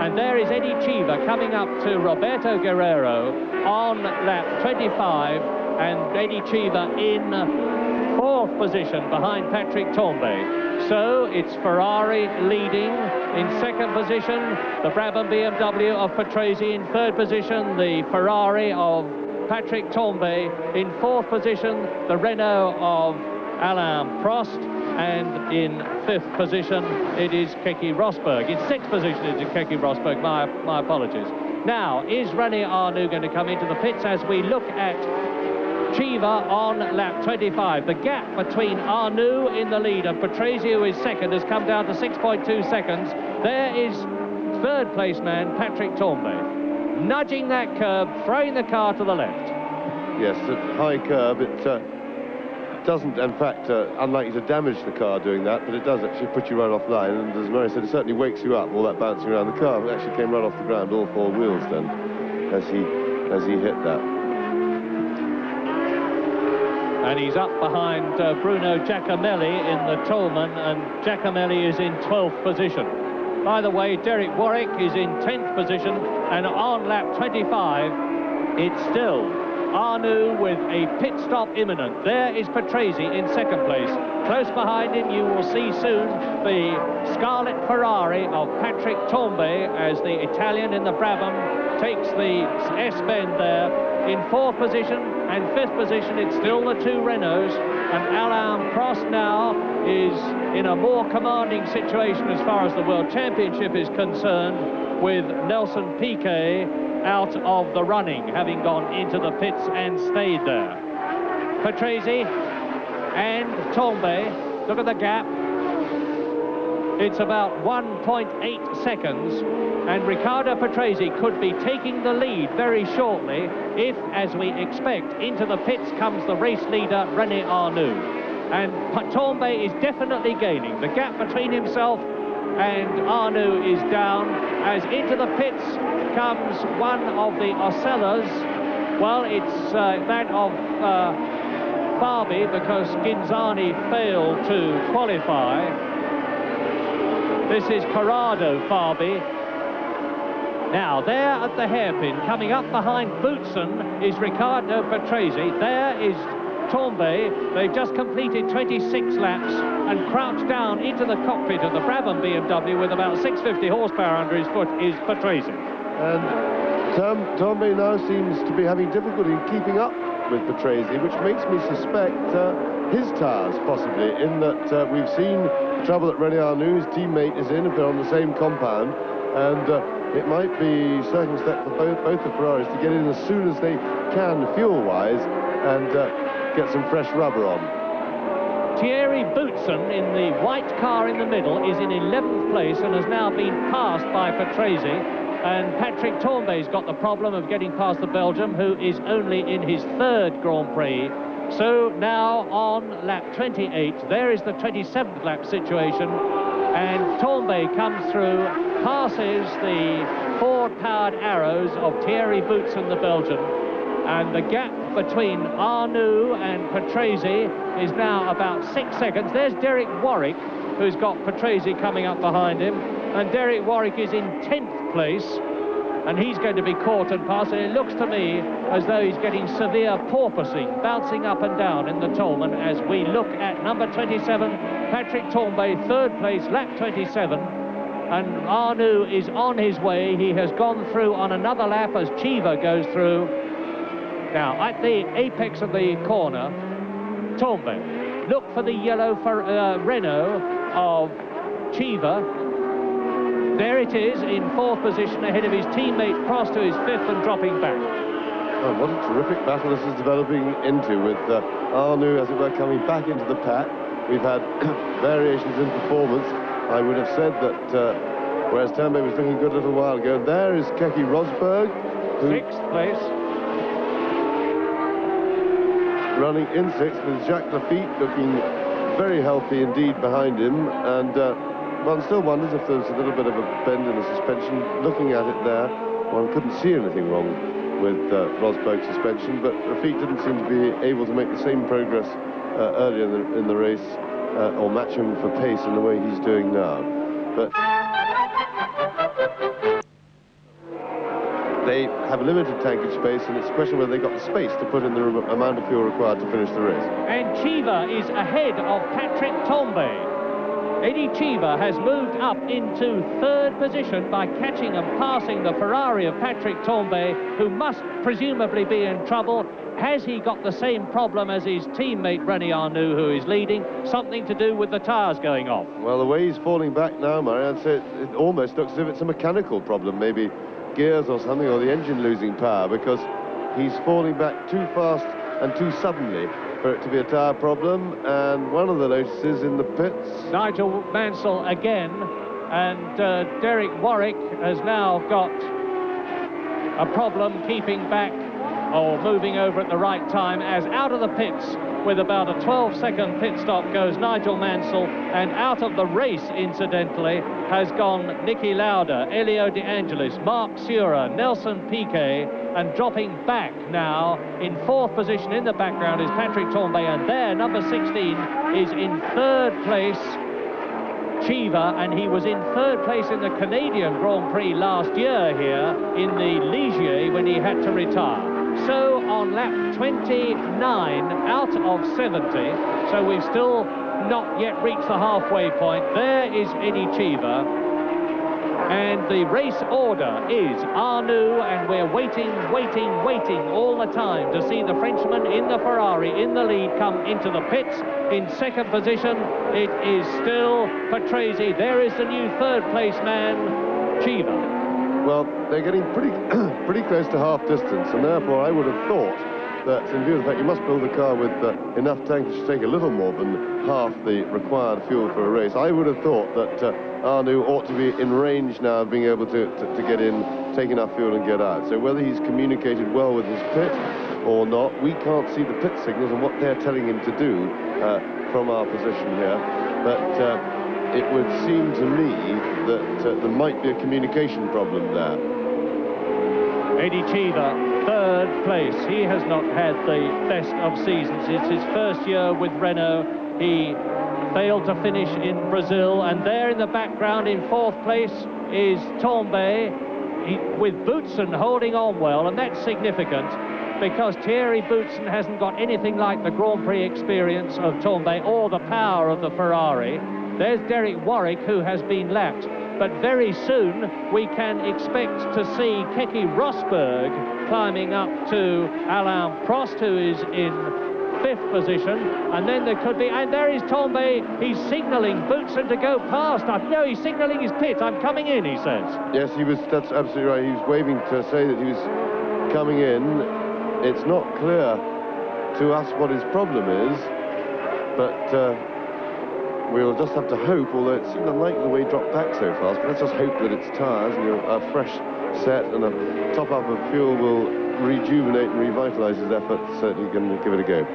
And there is Eddie Cheever coming up to Roberto Guerrero on lap 25, and Eddie Cheever in fourth position behind Patrick Tambay. So it's Ferrari leading in second position, the Brabham BMW of Patrese in third position, the Ferrari of Patrick Tambay in fourth position, the Renault of Alain Prost, and in fifth position it is Keke Rosberg. In sixth position it is Keke Rosberg, my apologies. Now, is René Arnoux going to come into the pits as we look at Cheever on lap 25. The gap between Arnoux in the lead and Patrese, who is second, has come down to 6.2 seconds. There is third place man Patrick Tambay, nudging that curb, throwing the car to the left. Yes, a high curb. It doesn't, in fact, unlikely to damage the car doing that, but it does actually put you right off line. And as Murray said, it certainly wakes you up, all that bouncing around the car. It actually came right off the ground, all four wheels then, as he hit that. And he's up behind Bruno Giacomelli in the Toleman, and Giacomelli is in 12th position. By the way, Derek Warwick is in 10th position, and on lap 25, it's still Arnoux with a pit stop imminent. There is Patrese in second place. Close behind him, you will see soon the Scarlet Ferrari of Patrick Tambay as the Italian in the Brabham takes the S-bend there. In fourth position and fifth position, it's still the two Renaults, and Alain Prost now is in a more commanding situation as far as the World Championship is concerned, with Nelson Piquet out of the running, having gone into the pits and stayed there. Patrese and Tambay, look at the gap. It's about 1.8 seconds, and Riccardo Patrese could be taking the lead very shortly if, as we expect, into the pits comes the race leader René Arnoux. And Tambay is definitely gaining. The gap between himself and Arnoux is down, as into the pits comes one of the Ocellas. Well, it's that of Fabi, because Ghinzani failed to qualify. This is Corrado Fabi. Now, there at the hairpin, coming up behind Boutsen, is Riccardo Patrese. There is Tambay. They've just completed 26 laps and crouched down into the cockpit of the Brabham BMW with about 650 horsepower under his foot is Patrese. And Tambay now seems to be having difficulty in keeping up with Patrese, which makes me suspect his tyres, possibly, in that we've seen trouble at René Arnoux. His teammate is in, if they're on the same compound, and it might be circumspect for both the Ferraris to get in as soon as they can, fuel-wise, and get some fresh rubber on. Thierry Boutsen in the white car in the middle is in 11th place and has now been passed by Patrese. And Patrick Tambay's got the problem of getting past the Belgian, who is only in his 3rd Grand Prix. So now on lap 28, there is the 27th lap situation, and Tambay comes through, passes the Ford-powered arrows of Thierry Boutsen, the Belgian, and the gap between Arnoux and Patrese is now about 6 seconds. There's Derek Warwick, who's got Patrese coming up behind him, and Derek Warwick is in 10th place, and he's going to be caught and passed, and it looks to me as though he's getting severe porpoising, bouncing up and down in the Toleman as we look at number 27, Patrick Tambay, 3rd place, lap 27, and Arnoux is on his way. He has gone through on another lap as Cheever goes through. Now, at the apex of the corner, Tambay, look for the yellow for Renault of Cheever. There it is, in 4th position, ahead of his teammate Prost, who is 5th and dropping back. Oh, what a terrific battle this is developing into, with Arnoux, as it were, coming back into the pack. We've had variations in performance. I would have said that, whereas Tambay was looking good a little while ago, there is Keke Rosberg, 6th place. Running in 6th, with Jacques Lafitte looking very healthy indeed behind him, and one still wonders if there's a little bit of a bend in the suspension. Looking at it there, one couldn't see anything wrong with Rosberg's suspension, but Lafitte didn't seem to be able to make the same progress earlier in the race, or match him for pace in the way he's doing now. But they have limited tankage space, and it's a question whether they got the space to put in the amount of fuel required to finish the race. And Cheever is ahead of Patrick Tambay. Eddie Cheever has moved up into 3rd position by catching and passing the Ferrari of Patrick Tambay, who must presumably be in trouble. Has he got the same problem as his teammate René Arnoux, who is leading? Something to do with the tyres going off? Well, the way he's falling back now, Murray, I'd say it almost looks as if it's a mechanical problem, maybe gears or something, or the engine losing power, because he's falling back too fast and too suddenly for it to be a tyre problem. And one of the Lotuses in the pits, Nigel Mansell again, and Derek Warwick has now got a problem keeping back or moving over at the right time, as out of the pits with about a 12-second pit stop goes Nigel Mansell, and out of the race, incidentally, has gone Niki Lauda, Elio De Angelis, Mark Sura, Nelson Piquet, and dropping back now in 4th position in the background is Patrick Tambay, and there, number 16, is in 3rd place, Cheever, and he was in 3rd place in the Canadian Grand Prix last year here in the Ligier when he had to retire. So on lap 29 out of 70, so we've still not yet reached the halfway point. There is Eddie Cheever, and the race order is Arnoux, and we're waiting all the time to see the Frenchman in the Ferrari in the lead come into the pits. In 2nd position, it is still Patrese. There is the new 3rd place man, Cheever. well, they're getting pretty close to half distance, and therefore I would have thought that, in view of the fact you must build a car with enough tankage to take a little more than half the required fuel for a race, I would have thought that Arnoux ought to be in range now of being able to get in, take enough fuel and get out. So whether he's communicated well with his pit or not, we can't see the pit signals and what they're telling him to do from our position here. But it would seem to me that there might be a communication problem there. Eddie Cheever, 3rd place. He has not had the best of seasons. It's his first year with Renault. He failed to finish in Brazil. And there in the background in 4th place is Tambay, with Boutsen holding on well, and that's significant because Thierry Boutsen hasn't got anything like the Grand Prix experience of Tambay or the power of the Ferrari. There's Derek Warwick, who has been lapped. But very soon we can expect to see Keke Rosberg climbing up to Alain Prost, who is in 5th position, and then there could be, and there is Tambay. He's signalling Boutsen to go past. No, he's signalling his pit. I'm coming in, he says. Yes, that's absolutely right. He was waving to say that he was coming in. It's not clear to us what his problem is, but we'll just have to hope, although it seemed unlikely the way he dropped back so fast, but let's just hope that it's tyres and a fresh set and a top-up of fuel will rejuvenate and revitalise his effort so that he can give it a go.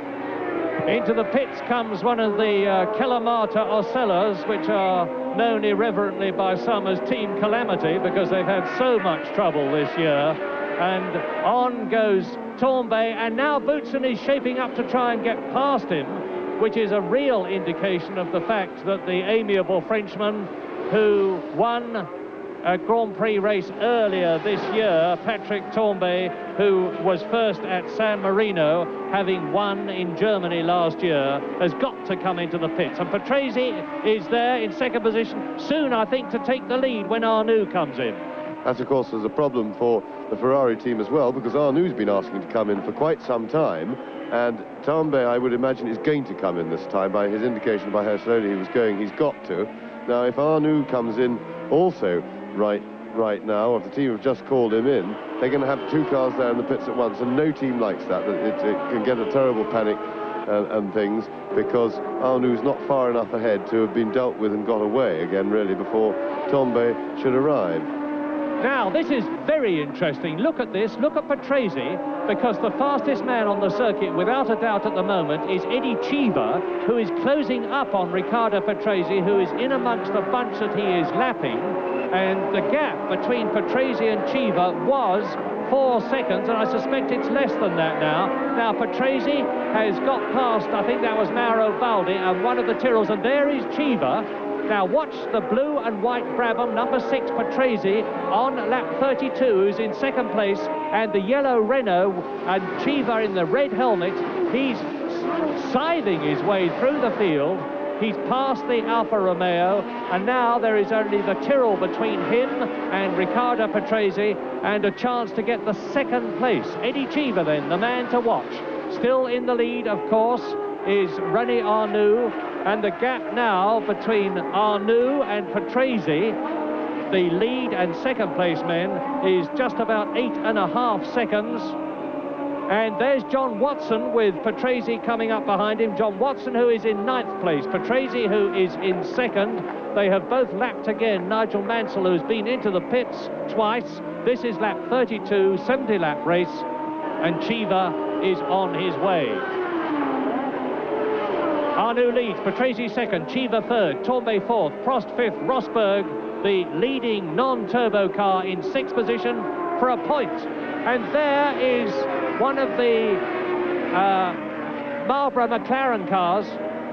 Into the pits comes one of the Kalamata Ocellas, which are known irreverently by some as Team Calamity because they've had so much trouble this year. And on goes Tambay, and now Boutsen is shaping up to try and get past him, which is a real indication of the fact that the amiable Frenchman who won a Grand Prix race earlier this year, Patrick Tambay, who was first at San Marino, having won in Germany last year, has got to come into the pits. And Patrese is there in 2nd position, soon, I think, to take the lead when Arnoux comes in. That, of course, is a problem for the Ferrari team as well, because Arnoux's been asking to come in for quite some time, and Tambay, I would imagine, is going to come in this time. By his indication, by how slowly he was going, he's got to. Now, if Arnoux comes in also right now, if the team have just called him in, they're going to have 2 cars there in the pits at once, and no team likes that. It can get a terrible panic and things, because Arnoux's not far enough ahead to have been dealt with and got away again, really, before Tambay should arrive. Now, this is very interesting. Look at this. Look at Patrese, because the fastest man on the circuit, without a doubt at the moment, is Eddie Cheever, who is closing up on Riccardo Patrese, who is in amongst the bunch that he is lapping. And the gap between Patrese and Cheever was 4 seconds, and I suspect it's less than that now. Now, Patrese has got past, I think that was Mauro Baldi, and one of the Tyrrells, and there is Cheever. Now watch the blue and white Brabham, number 6 Patrese on lap 32, who's in 2nd place, and the yellow Renault and Cheever in the red helmet. He's scything his way through the field. He's passed the Alfa Romeo, and now there is only the Tyrrell between him and Riccardo Patrese, and a chance to get the 2nd place. Eddie Cheever then, the man to watch. Still in the lead, of course, is René Arnoux, and the gap now between Arnoux and Patrese, the lead and 2nd place men, is just about 8.5 seconds. And there's John Watson with Patrese coming up behind him. John Watson, who is in 9th place. Patrese, who is in 2nd. They have both lapped again. Nigel Mansell, who's been into the pits twice. This is lap 32, 70-lap race, and Cheever is on his way. Arnoux leads, Patrese 2nd, Cheever 3rd, Tambay 4th, Prost 5th, Rosberg, the leading non-turbo car, in 6th position for a point. And there is one of the Marlboro McLaren cars.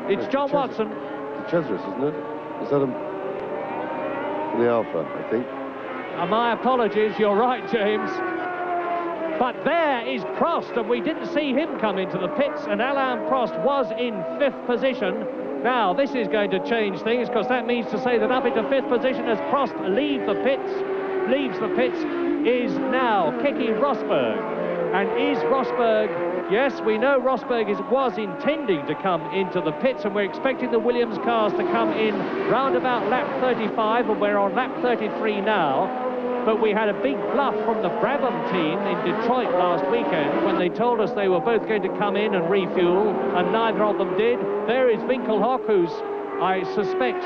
It's John Watson. The Chesris, isn't it? Is that the Alpha, I think? My apologies, you're right, James. But there is Prost, and we didn't see him come into the pits, and Alain Prost was in 5th position. Now, this is going to change things, because that means to say that up into 5th position as Prost leaves the pits, is now Keke Rosberg. And is Rosberg, yes, we know Rosberg was intending to come into the pits, and we're expecting the Williams cars to come in round about lap 35, and we're on lap 33 now. But we had a big bluff from the Brabham team in Detroit last weekend when they told us they were both going to come in and refuel, and neither of them did. There is Winkelhock, who's, I suspect,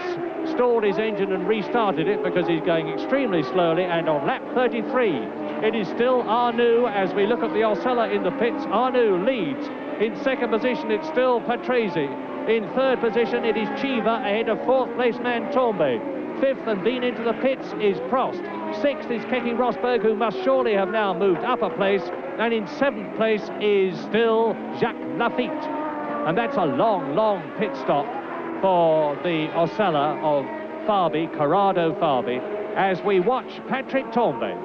stalled his engine and restarted it because he's going extremely slowly. And on lap 33, it is still Arnoux as we look at the Osella in the pits. Arnoux leads. In 2nd position, it's still Patrese. In 3rd position, it is Cheever ahead of 4th place man Tambay. 5th and been into the pits is Prost. 6th is Keke Rosberg, who must surely have now moved up a place. And in 7th place is still Jacques Laffite. And that's a long, long pit stop for the Osella of Fabi, Corrado Fabi, as we watch Patrick Tambay.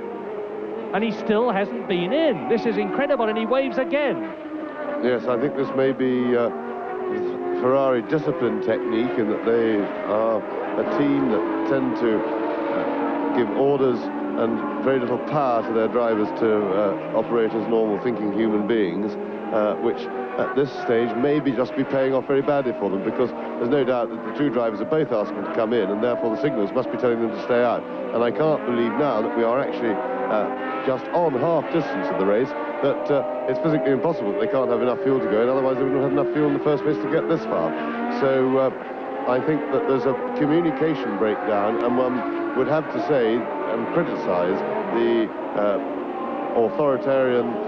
And he still hasn't been in. This is incredible, and he waves again. Yes, I think this may be Ferrari discipline technique, in that they are a team that tend to give orders and very little power to their drivers to operate as normal thinking human beings, which at this stage maybe just be paying off very badly for them, because there's no doubt that the two drivers are both asking to come in, and therefore the signals must be telling them to stay out. And I can't believe now that we are actually just on half distance of the race, that it's physically impossible that they can't have enough fuel to go in, otherwise they wouldn't have enough fuel in the first place to get this far. So I think that there's a communication breakdown, and one would have to say and criticize the authoritarian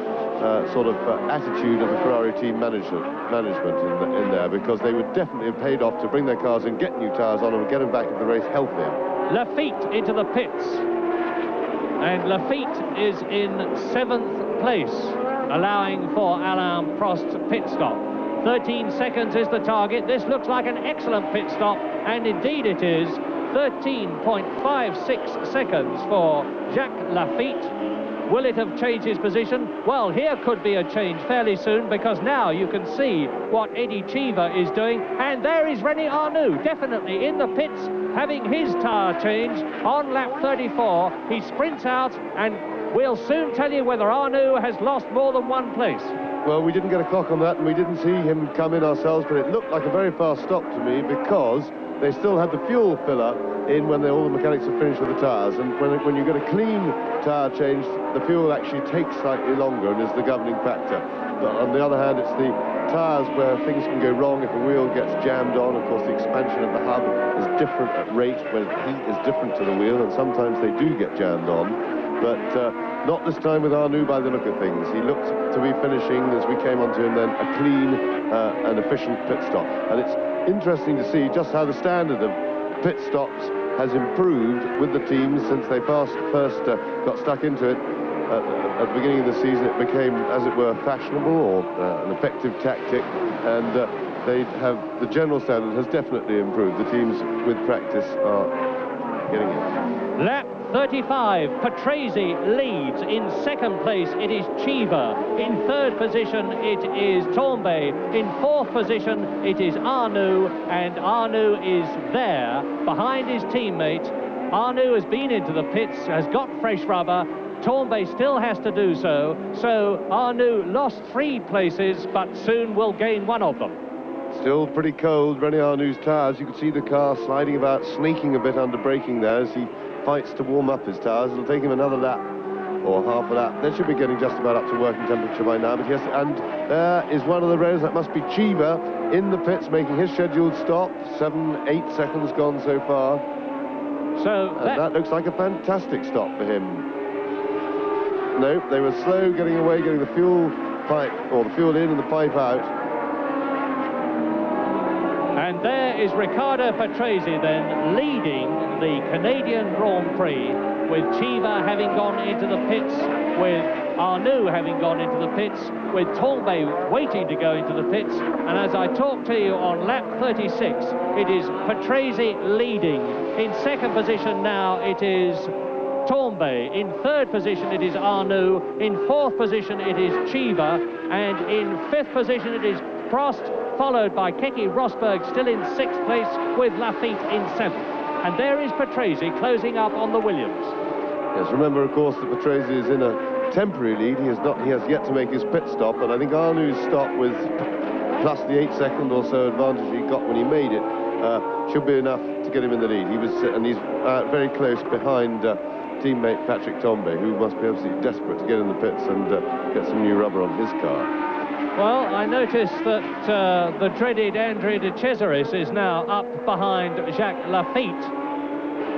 sort of attitude of the Ferrari team management in there, because they would definitely have paid off to bring their cars in, get new tyres on them, and get them back into the race healthier. Laffite into the pits, and Laffite is in 7th place, allowing for Alain Prost's pit stop. 13 seconds is the target. This looks like an excellent pit stop, and indeed it is. 13.56 seconds for Jacques Laffite. Will it have changed his position? Well, here could be a change fairly soon, because now you can see what Eddie Cheever is doing, and there is René Arnoux, definitely in the pits, having his tyre change on lap 34. He sprints out, and we'll soon tell you whether Arnoux has lost more than one place. Well, we didn't get a clock on that, and we didn't see him come in ourselves, but it looked like a very fast stop to me, because they still had the fuel filler in when all the mechanics have finished with the tyres, and when you get a clean tyre change, the fuel actually takes slightly longer and is the governing factor. But on the other hand, it's the tyres where things can go wrong if a wheel gets jammed on. Of course, the expansion of the hub is different at rate, where the heat is different to the wheel, and sometimes they do get jammed on. But not this time with Arnoux by the look of things. He looked to be finishing, as we came onto him then, a clean and efficient pit stop. And it's interesting to see just how the standard of pit stops has improved with the teams since they first got stuck into it. At the beginning of the season, it became, as it were, fashionable, or an effective tactic, and the general standard has definitely improved. The teams with practice are getting it. Lap 35, Patrese leads. In 2nd place, it is Cheever. In 3rd position, it is Tambay. In 4th position, it is Arnoux, and Arnoux is there behind his teammate. Arnoux has been into the pits, has got fresh rubber. Tambay still has to do so. So Arnoux lost 3 places, but soon will gain one of them. Still pretty cold, René Arnoux tyres. You can see the car sliding about, snaking a bit under braking there as he fights to warm up his tyres. It'll take him another lap, or half a lap. They should be getting just about up to working temperature by now. But yes, and there is one of the rows. That must be Cheever in the pits, making his scheduled stop. 7-8 seconds gone so far. So that looks like a fantastic stop for him. Nope, they were slow getting away, getting the fuel pipe, or the fuel in and the pipe out. And there is Riccardo Patrese then leading the Canadian Grand Prix, with Cheever having gone into the pits, with Arnoux having gone into the pits, with Tambay waiting to go into the pits. And as I talk to you on lap 36, it is Patrese leading. In 2nd position now, it is Tambay. In 3rd position, it is Arnoux. In 4th position, it is Cheever. And in 5th position, it is Prost, followed by Keke Rosberg, still in 6th place, with Laffite in 7th. And there is Patrese closing up on the Williams. Yes, remember, of course, that Patrese is in a temporary lead. He has yet to make his pit stop, and I think Arnoux's stop, with plus the 8-second or so advantage he got when he made it, should be enough to get him in the lead. He's very close behind teammate Patrick Tambay, who must be absolutely desperate to get in the pits and get some new rubber on his car. Well, I noticed that the dreaded Andrea de Cesaris is now up behind Jacques Laffite.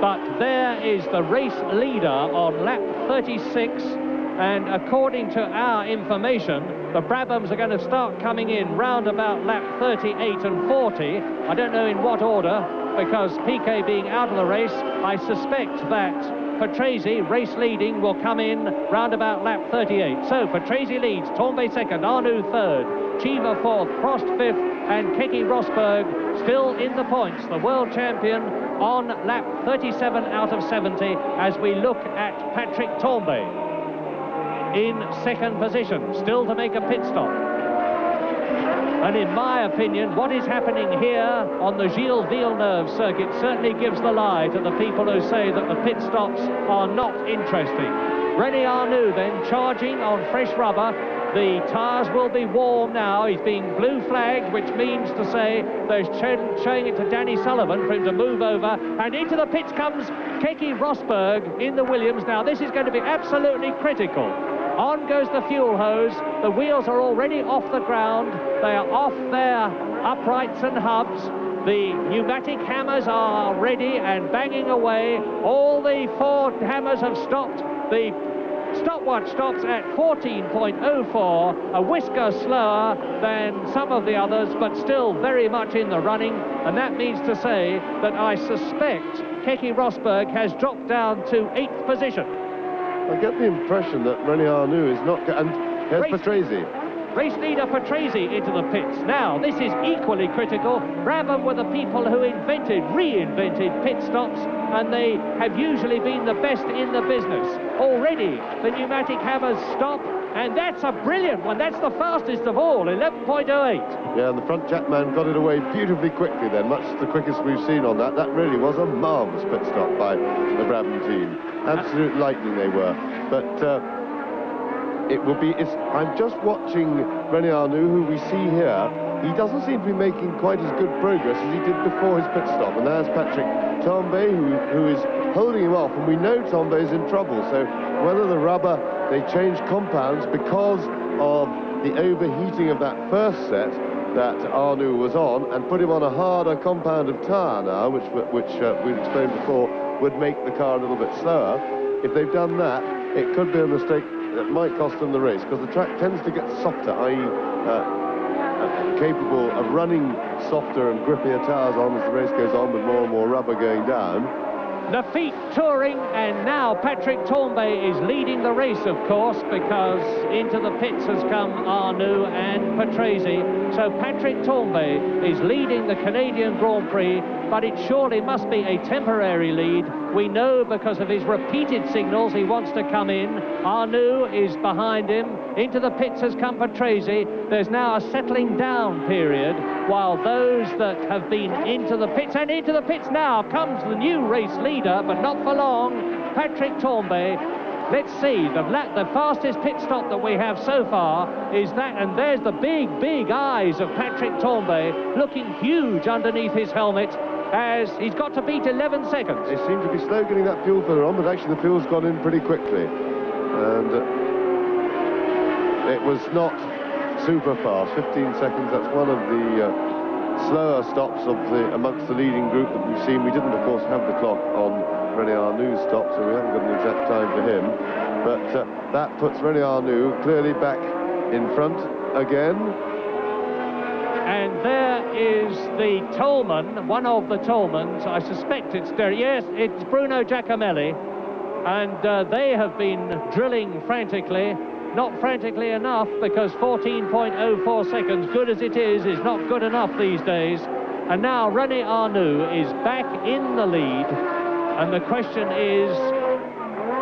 But there is the race leader on lap 36. And according to our information, the Brabhams are going to start coming in round about lap 38 and 40. I don't know in what order, because Piquet being out of the race, I suspect that Patrese, race leading, will come in round about lap 38. So Patrese leads, Tambay second, Arnoux third, Cheever fourth, Prost fifth, and Keke Rosberg still in the points, the world champion on lap 37 out of 70, as we look at Patrick Tambay in second position, still to make a pit stop. And in my opinion, what is happening here on the Gilles Villeneuve circuit certainly gives the lie to the people who say that the pit stops are not interesting. René Arnoux then charging on fresh rubber. The tyres will be warm now. He's being blue flagged, which means to say they're showing it to Danny Sullivan for him to move over. And into the pits comes Keke Rosberg in the Williams. Now, this is going to be absolutely critical. On goes the fuel hose. The wheels are already off the ground. They are off their uprights and hubs. The pneumatic hammers are ready and banging away. All the four hammers have stopped. The stopwatch stops at 14.04, a whisker slower than some of the others, but still very much in the running. And that means to say that I suspect Keke Rosberg has dropped down to 8th position. I get the impression that René Arnoux is not... And here's Patrese. Race leader Patrese into the pits. Now, this is equally critical. Brabham were the people who reinvented pit stops, and they have usually been the best in the business. Already, the pneumatic hammers stop, and that's a brilliant one. That's the fastest of all, 11.08. Yeah, and the front Jackman got it away beautifully quickly then, much the quickest we've seen on that. That really was a marvellous pit stop by the Brabham team. Absolute lightning they were. But I'm just watching René Arnoux, who we see here. He doesn't seem to be making quite as good progress as he did before his pit stop. And there's Patrick Tambay, who is holding him off. And we know Tambay is in trouble. So whether the rubber, they changed compounds because of the overheating of that first set that Arnoux was on, and put him on a harder compound of tyre now, which we've explained before, would make the car a little bit slower. If they've done that, it could be a mistake that might cost them the race, because the track tends to get softer, i.e. capable of running softer and grippier tyres on as the race goes on, with more and more rubber going down. Lafitte touring, and now Patrick Tambay is leading the race, of course, because into the pits has come Arnoux and Patrese. So Patrick Tambay is leading the Canadian Grand Prix, but it surely must be a temporary lead. We know because of his repeated signals he wants to come in. Arnoux is behind him. Into the pits has come Patrese. There's now a settling down period, while those that have been into the pits, and into the pits now comes the new race leader, but not for long, Patrick Tambay. Let's see, the fastest pit stop that we have so far is that, and there's the big eyes of Patrick Tambay, looking huge underneath his helmet, as he's got to beat 11 seconds. They seem to be slow getting that fuel filler on, but actually the fuel's gone in pretty quickly. And it was not super fast, 15 seconds. That's one of the slower stops amongst the leading group that we've seen. We didn't, of course, have the clock on René Arnoux stop, so we haven't got an exact time for him. But that puts René Arnoux clearly back in front again. And there is the tollman, one of the tollmans. I suspect it's yes, it's Bruno Giacomelli, and they have been drilling frantically. Not frantically enough, because 14.04 seconds, good as it is not good enough these days. And now René Arnoux is back in the lead, and the question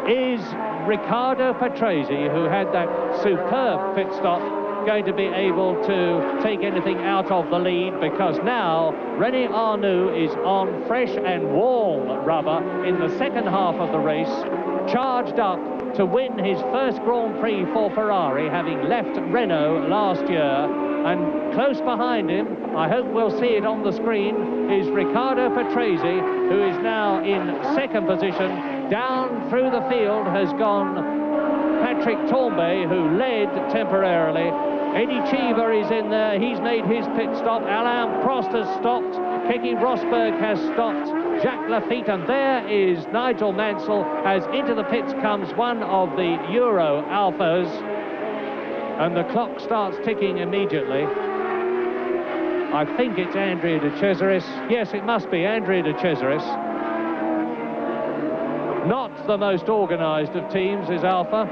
is Riccardo Patrese, who had that superb pit stop, going to be able to take anything out of the lead? Because now René Arnoux is on fresh and warm rubber in the second half of the race, charged up to win his first Grand Prix for Ferrari, having left Renault last year. And close behind him, I hope we'll see it on the screen, is Riccardo Patrese, who is now in second position. Down through the field has gone Patrick Tambay, who led temporarily. Eddie Cheever is in there, he's made his pit stop. Alain Prost has stopped, Keke Rosberg has stopped, Jacques Lafitte, and there is Nigel Mansell, as into the pits comes one of the Euro Alphas, and the clock starts ticking immediately. I think it's Andrea de Cesaris. Yes, it must be Andrea de Cesaris. not the most organised of teams is Alfa.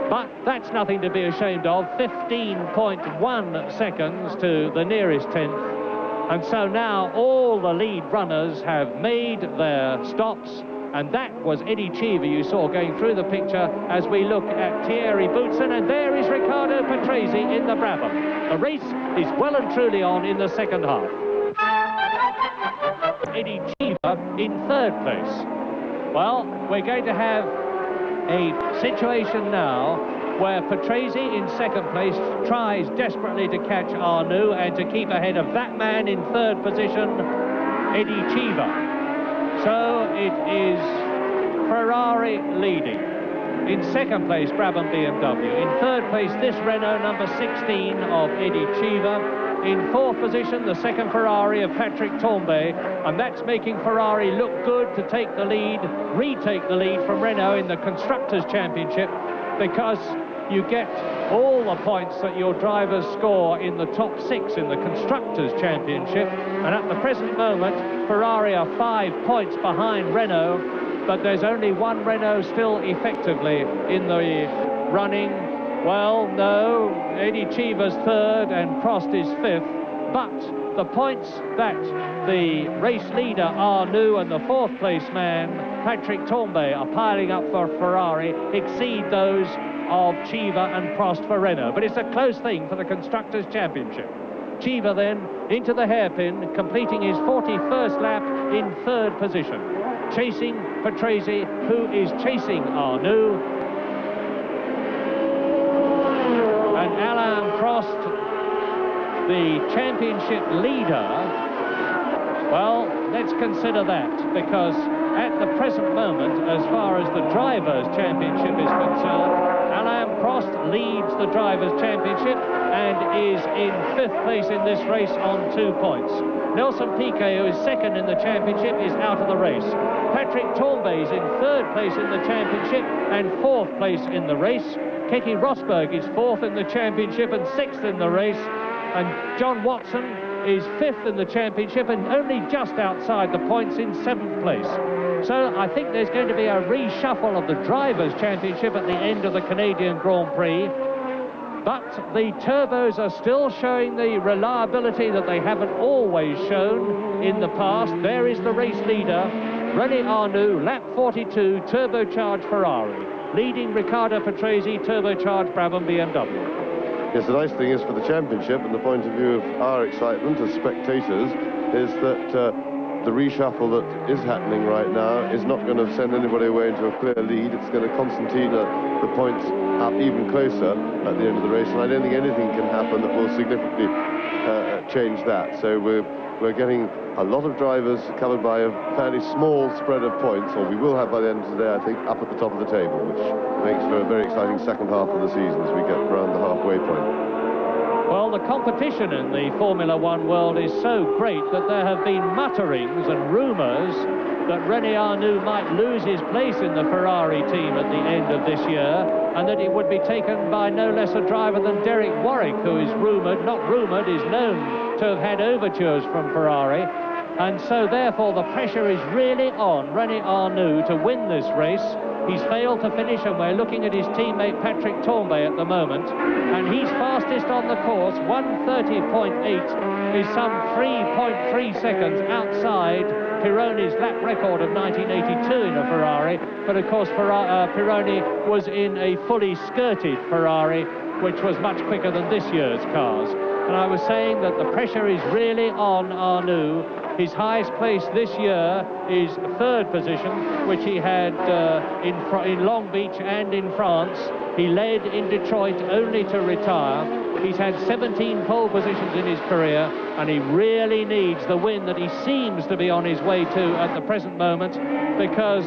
But that's nothing to be ashamed of. 15.1 seconds to the nearest 10th. And so now all the lead runners have made their stops. And that was Eddie Cheever you saw going through the picture as we look at Thierry Boutsen. And there is Riccardo Patrese in the Brabham. The race is well and truly on in the second half. Eddie Cheever in third place. Well, we're going to have a situation now where Patrese in second place tries desperately to catch Arnoux and to keep ahead of that man in third position, Eddie Cheever. So it is Ferrari leading. In second place, Brabham BMW. In third place, this Renault number 16 of Eddie Cheever. In fourth position, the second Ferrari of Patrick Tambay, and that's making Ferrari look good to take the lead, retake the lead from Renault in the Constructors' Championship, because you get all the points that your drivers score in the top 6 in the Constructors' Championship, and at the present moment, Ferrari are 5 points behind Renault, but there's only one Renault still effectively in the running. Well, no, Eddie Cheever's third and Prost is fifth, but the points that the race leader Arnoux and the fourth place man Patrick Tambay are piling up for Ferrari exceed those of Cheever and Prost for Renault. But it's a close thing for the Constructors' Championship. Cheever then into the hairpin, completing his 41st lap in third position, chasing Patrese, who is chasing Arnoux. And Alain Prost, the championship leader, well, let's consider that, because at the present moment, as far as the Drivers' Championship is concerned, Alain Prost leads the Drivers' Championship and is in fifth place in this race on 2 points. Nelson Piquet, who is second in the championship, is out of the race. Patrick Tambay is in third place in the championship and fourth place in the race. Keke Rosberg is fourth in the championship and sixth in the race. And John Watson is fifth in the championship and only just outside the points in seventh place. So I think there's going to be a reshuffle of the Drivers' Championship at the end of the Canadian Grand Prix. But the turbos are still showing the reliability that they haven't always shown in the past. There is the race leader, René Arnoux, lap 42, turbocharged Ferrari, leading Riccardo Patrese, turbocharged Brabham BMW. Yes, the nice thing is for the championship, and the point of view of our excitement as spectators, is that the reshuffle that is happening right now is not going to send anybody away into a clear lead. It's going to concertina the points up even closer at the end of the race, and I don't think anything can happen that will significantly change that. So we're getting a lot of drivers covered by a fairly small spread of points, or we will have by the end of the day, I think, up at the top of the table, which makes for a very exciting second half of the season as we get around the halfway point. Well, the competition in the Formula One world is so great that there have been mutterings and rumours that René Arnoux might lose his place in the Ferrari team at the end of this year, and that it would be taken by no less a driver than Derek Warwick, who is rumoured, not rumoured, is known to have had overtures from Ferrari. And so, therefore, the pressure is really on René Arnoux to win this race. He's failed to finish, and we're looking at his teammate Patrick Tambay at the moment. And he's fastest on the course. 1:30.8 is some 3.3 seconds outside Pironi's lap record of 1982 in a Ferrari. But, of course, Pironi was in a fully skirted Ferrari, which was much quicker than this year's cars. And I was saying that the pressure is really on Arnoux. His highest place this year is third position, which he had in Long Beach and in France. He led in Detroit only to retire. He's had 17 pole positions in his career, and he really needs the win that he seems to be on his way to at the present moment, because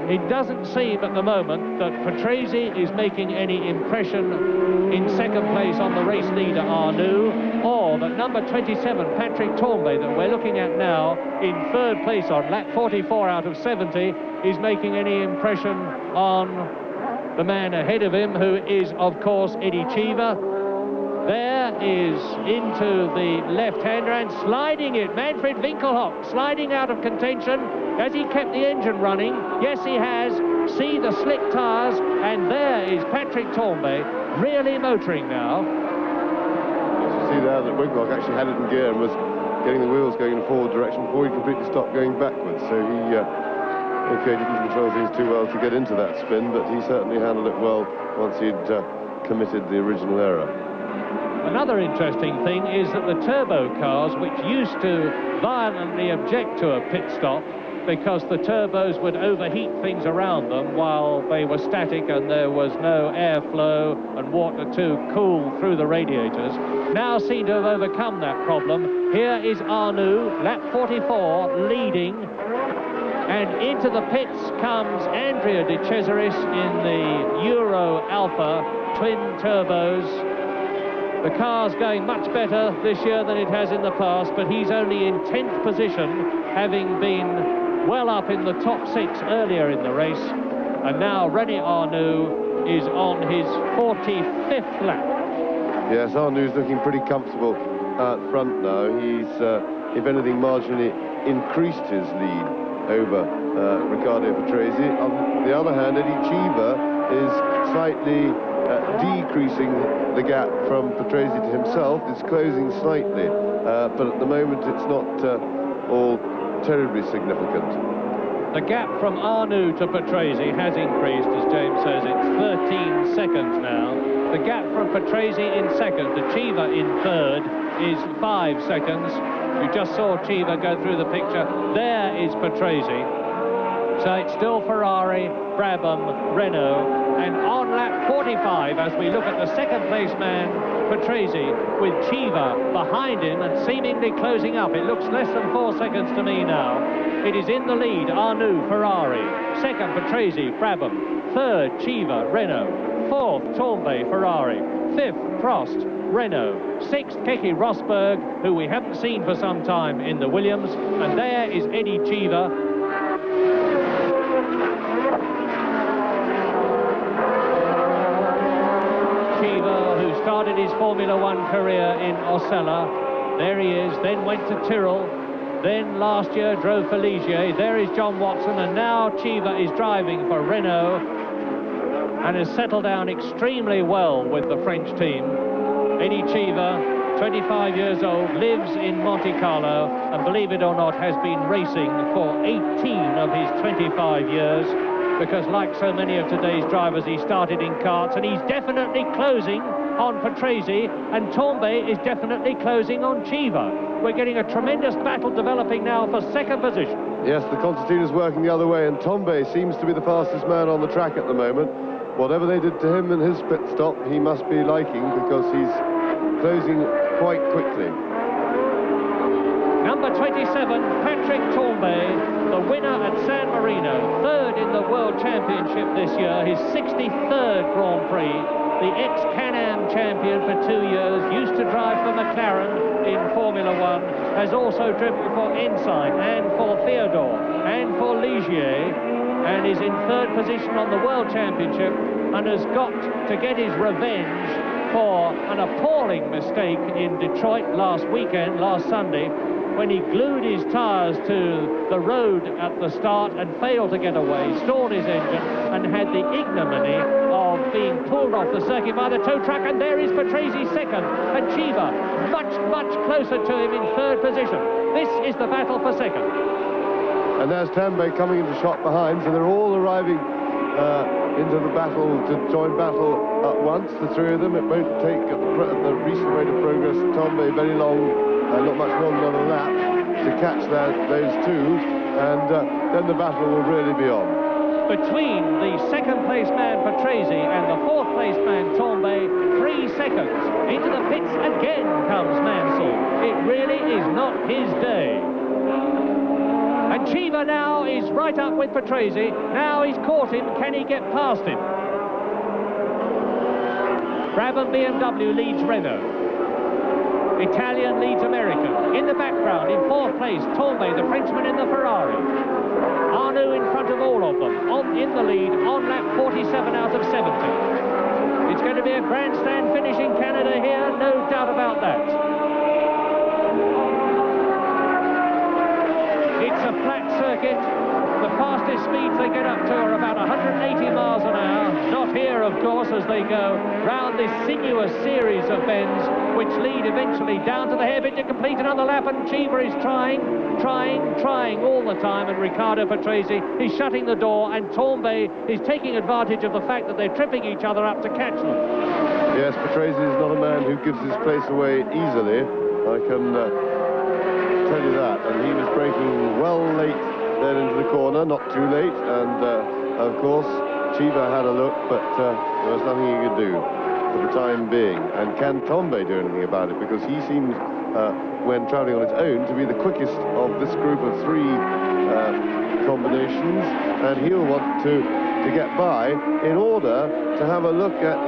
it doesn't seem at the moment that Patrese is making any impression in second place on the race leader Arnoux, or that number 27, Patrick Tambay, that we're looking at now, in third place on lap 44 out of 70, is making any impression on the man ahead of him, who is, of course, Eddie Cheever. There is into the left-hander and sliding it. Manfred Winkelhock sliding out of contention. Has he kept the engine running? Yes, he has. See the slick tyres, and there is Patrick Tambay really motoring now. As you see there that Winkelhock actually had it in gear and was getting the wheels going in a forward direction before he completely stopped going backwards. So he didn't control things too well to get into that spin, but he certainly handled it well once he'd committed the original error. Another interesting thing is that the turbo cars, which used to violently object to a pit stop because the turbos would overheat things around them while they were static and there was no airflow and water to cool through the radiators, now seem to have overcome that problem. Here is Arnoux, lap 44, leading. And into the pits comes Andrea De Cesaris in the Euro Alpha twin turbos. The car's going much better this year than it has in the past, but he's only in 10th position, having been well up in the top 6 earlier in the race. And now René Arnoux is on his 45th lap. Yes, Arnoux's looking pretty comfortable out front now. He's, if anything, marginally increased his lead over Riccardo Patrese. On the other hand, Eddie Cheever is slightly decreasing the gap from Patrese to himself. It's closing slightly, but at the moment it's not all terribly significant. The gap from Arnoux to Patrese has increased, as James says. It's 13 seconds now. The gap from Patrese in second to Cheever in third is 5 seconds. You just saw Cheever go through the picture. There is Patrese. So it's still Ferrari, Brabham, Renault, and on lap 45, as we look at the second place man, Patrese, with Cheever behind him and seemingly closing up. It looks less than 4 seconds to me now. It is in the lead, Arnoux, Ferrari. Second, Patrese, Brabham. Third, Cheever, Renault. Fourth, Tambay, Ferrari. Fifth, Prost, Renault. Sixth, Keke Rosberg, who we haven't seen for some time in the Williams. And there is Eddie Cheever. Cheever, who started his Formula One career in Osella. There he is, then went to Tyrrell. Then last year drove for Ligier. There is John Watson, and now Cheever is driving for Renault and has settled down extremely well with the French team. Eddie Cheever, 25 years old, lives in Monte Carlo, and believe it or not, has been racing for 18 of his 25 years, because like so many of today's drivers, he started in karts, and he's definitely closing on Patrese, and Tambay is definitely closing on Cheever. We're getting a tremendous battle developing now for second position. Yes, the concertina's working the other way, and Tambay seems to be the fastest man on the track at the moment. Whatever they did to him in his pit stop, he must be liking, because he's closing quite quickly. Number 27, Patrick Tambay, the winner at San Marino, third in the World Championship this year, his 63rd Grand Prix. The ex-Can-Am champion for 2 years, used to drive for McLaren in Formula One, has also driven for Ensign and for Theodore and for Ligier, and is in third position on the World Championship, and has got to get his revenge for an appalling mistake in Detroit last Sunday, when he glued his tyres to the road at the start and failed to get away, stalled his engine, and had the ignominy of being pulled off the circuit by the tow truck. And there is Patrese second, and Cheever much closer to him in third position. This is the battle for second. And there's Tambay coming into shot behind, so they're all arriving into the battle, to join battle at once, the three of them. It won't take, at the recent rate of progress, Tambay very long, not much more than another lap, to catch those two, and then the battle will really be on. Between the second place man Patrese and the fourth place man Tambay, 3 seconds. Into the pits again comes Mansell. It really is not his day. And Cheever now is right up with Patrese. Now he's caught him. Can he get past him? Brabham BMW leads Renault. Italian leads American. In the background, in fourth place, Tambay, the Frenchman in the Ferrari. Arnoux in front of all of them, in the lead, on lap 47 out of 70. It's going to be a grandstand finish in Canada here, no doubt about that. It's a flat circuit. The fastest speeds they get up to are about 180 miles an hour. Not here, of course, as they go round this sinuous series of bends, which lead eventually down to the hairpin to complete another lap. And Cheever is trying all the time. And Riccardo Patrese is shutting the door. And Tambay is taking advantage of the fact that they're tripping each other up to catch them. Yes, Patrese is not a man who gives his place away easily. I can tell you that. And he was braking well late then into the corner, not too late, and of course Cheever had a look, but there was nothing he could do for the time being. And can Tambay do anything about it? Because he seems, when travelling on his own, to be the quickest of this group of three combinations, and he'll want to get by in order to have a look at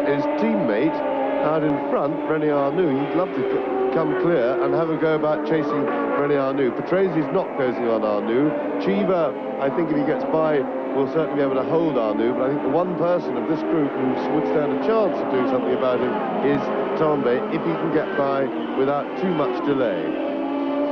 his teammate out in front, René Arnoux. He'd love to come clear and have a go about chasing René Arnoux. Patrese's not closing on Arnoux. Cheever, I think if he gets by, will certainly be able to hold Arnoux, but I think the one person of this group who would stand a chance of doing something about him is Tambay, if he can get by without too much delay.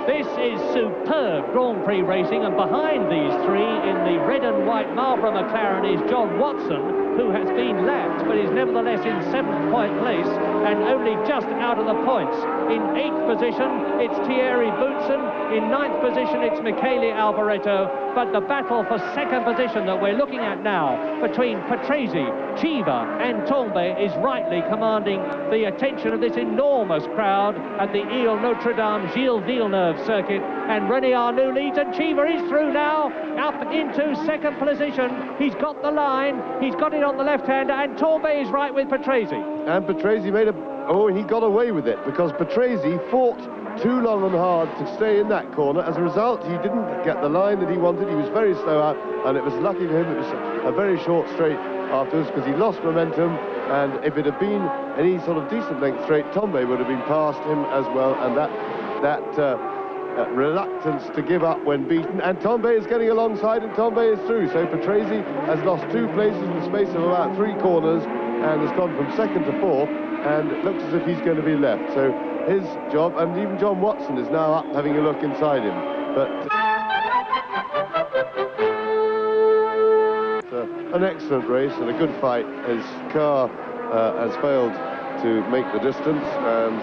This is superb Grand Prix racing, and behind these three in the red and white Marlboro McLaren is John Watson, who has been lapped but is nevertheless in 7th place and only just out of the points. In 8th position it's Thierry Boutsen, in 9th position it's Michele Alboreto, but the battle for 2nd position that we're looking at now between Patrese, Cheever and Tambay is rightly commanding the attention of this enormous crowd at the Ile Notre Dame Gilles Villeneuve circuit. And René Arnoux leads, and Cheever is through now, up into 2nd position. He's got the line, he's got it on the left-hander, and Tambay is right with Patrese. And Patrese made he got away with it, because Patrese fought too long and hard to stay in that corner. As a result, he didn't get the line that he wanted. He was very slow out, and it was lucky for him it was a very short straight afterwards, because he lost momentum, and if it had been any sort of decent length straight, Tambay would have been past him as well, and that reluctance to give up when beaten, and Tambay is getting alongside, and Tambay is through. So Patrese has lost 2 places in the space of about 3 corners and has gone from 2nd to 4th, and it looks as if he's going to be left. So his job, and even John Watson is now up having a look inside him. But an excellent race and a good fight. His car has failed to make the distance, and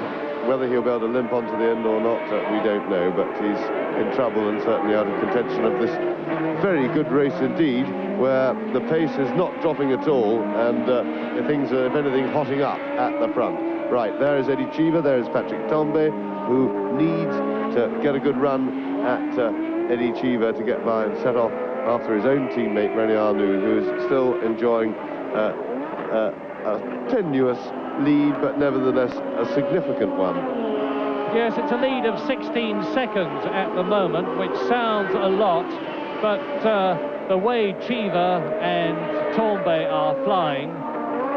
whether he'll be able to limp onto the end or not, we don't know, but he's in trouble and certainly out of contention of this very good race indeed, where the pace is not dropping at all, and things are, if anything, hotting up at the front. Right, there is Eddie Cheever, there is Patrick Tambay, who needs to get a good run at Eddie Cheever to get by and set off after his own teammate, René Arnoux, who is still enjoying a tenuous lead, but nevertheless a significant one. Yes, it's a lead of 16 seconds at the moment, which sounds a lot, but the way Cheever and Tambay are flying,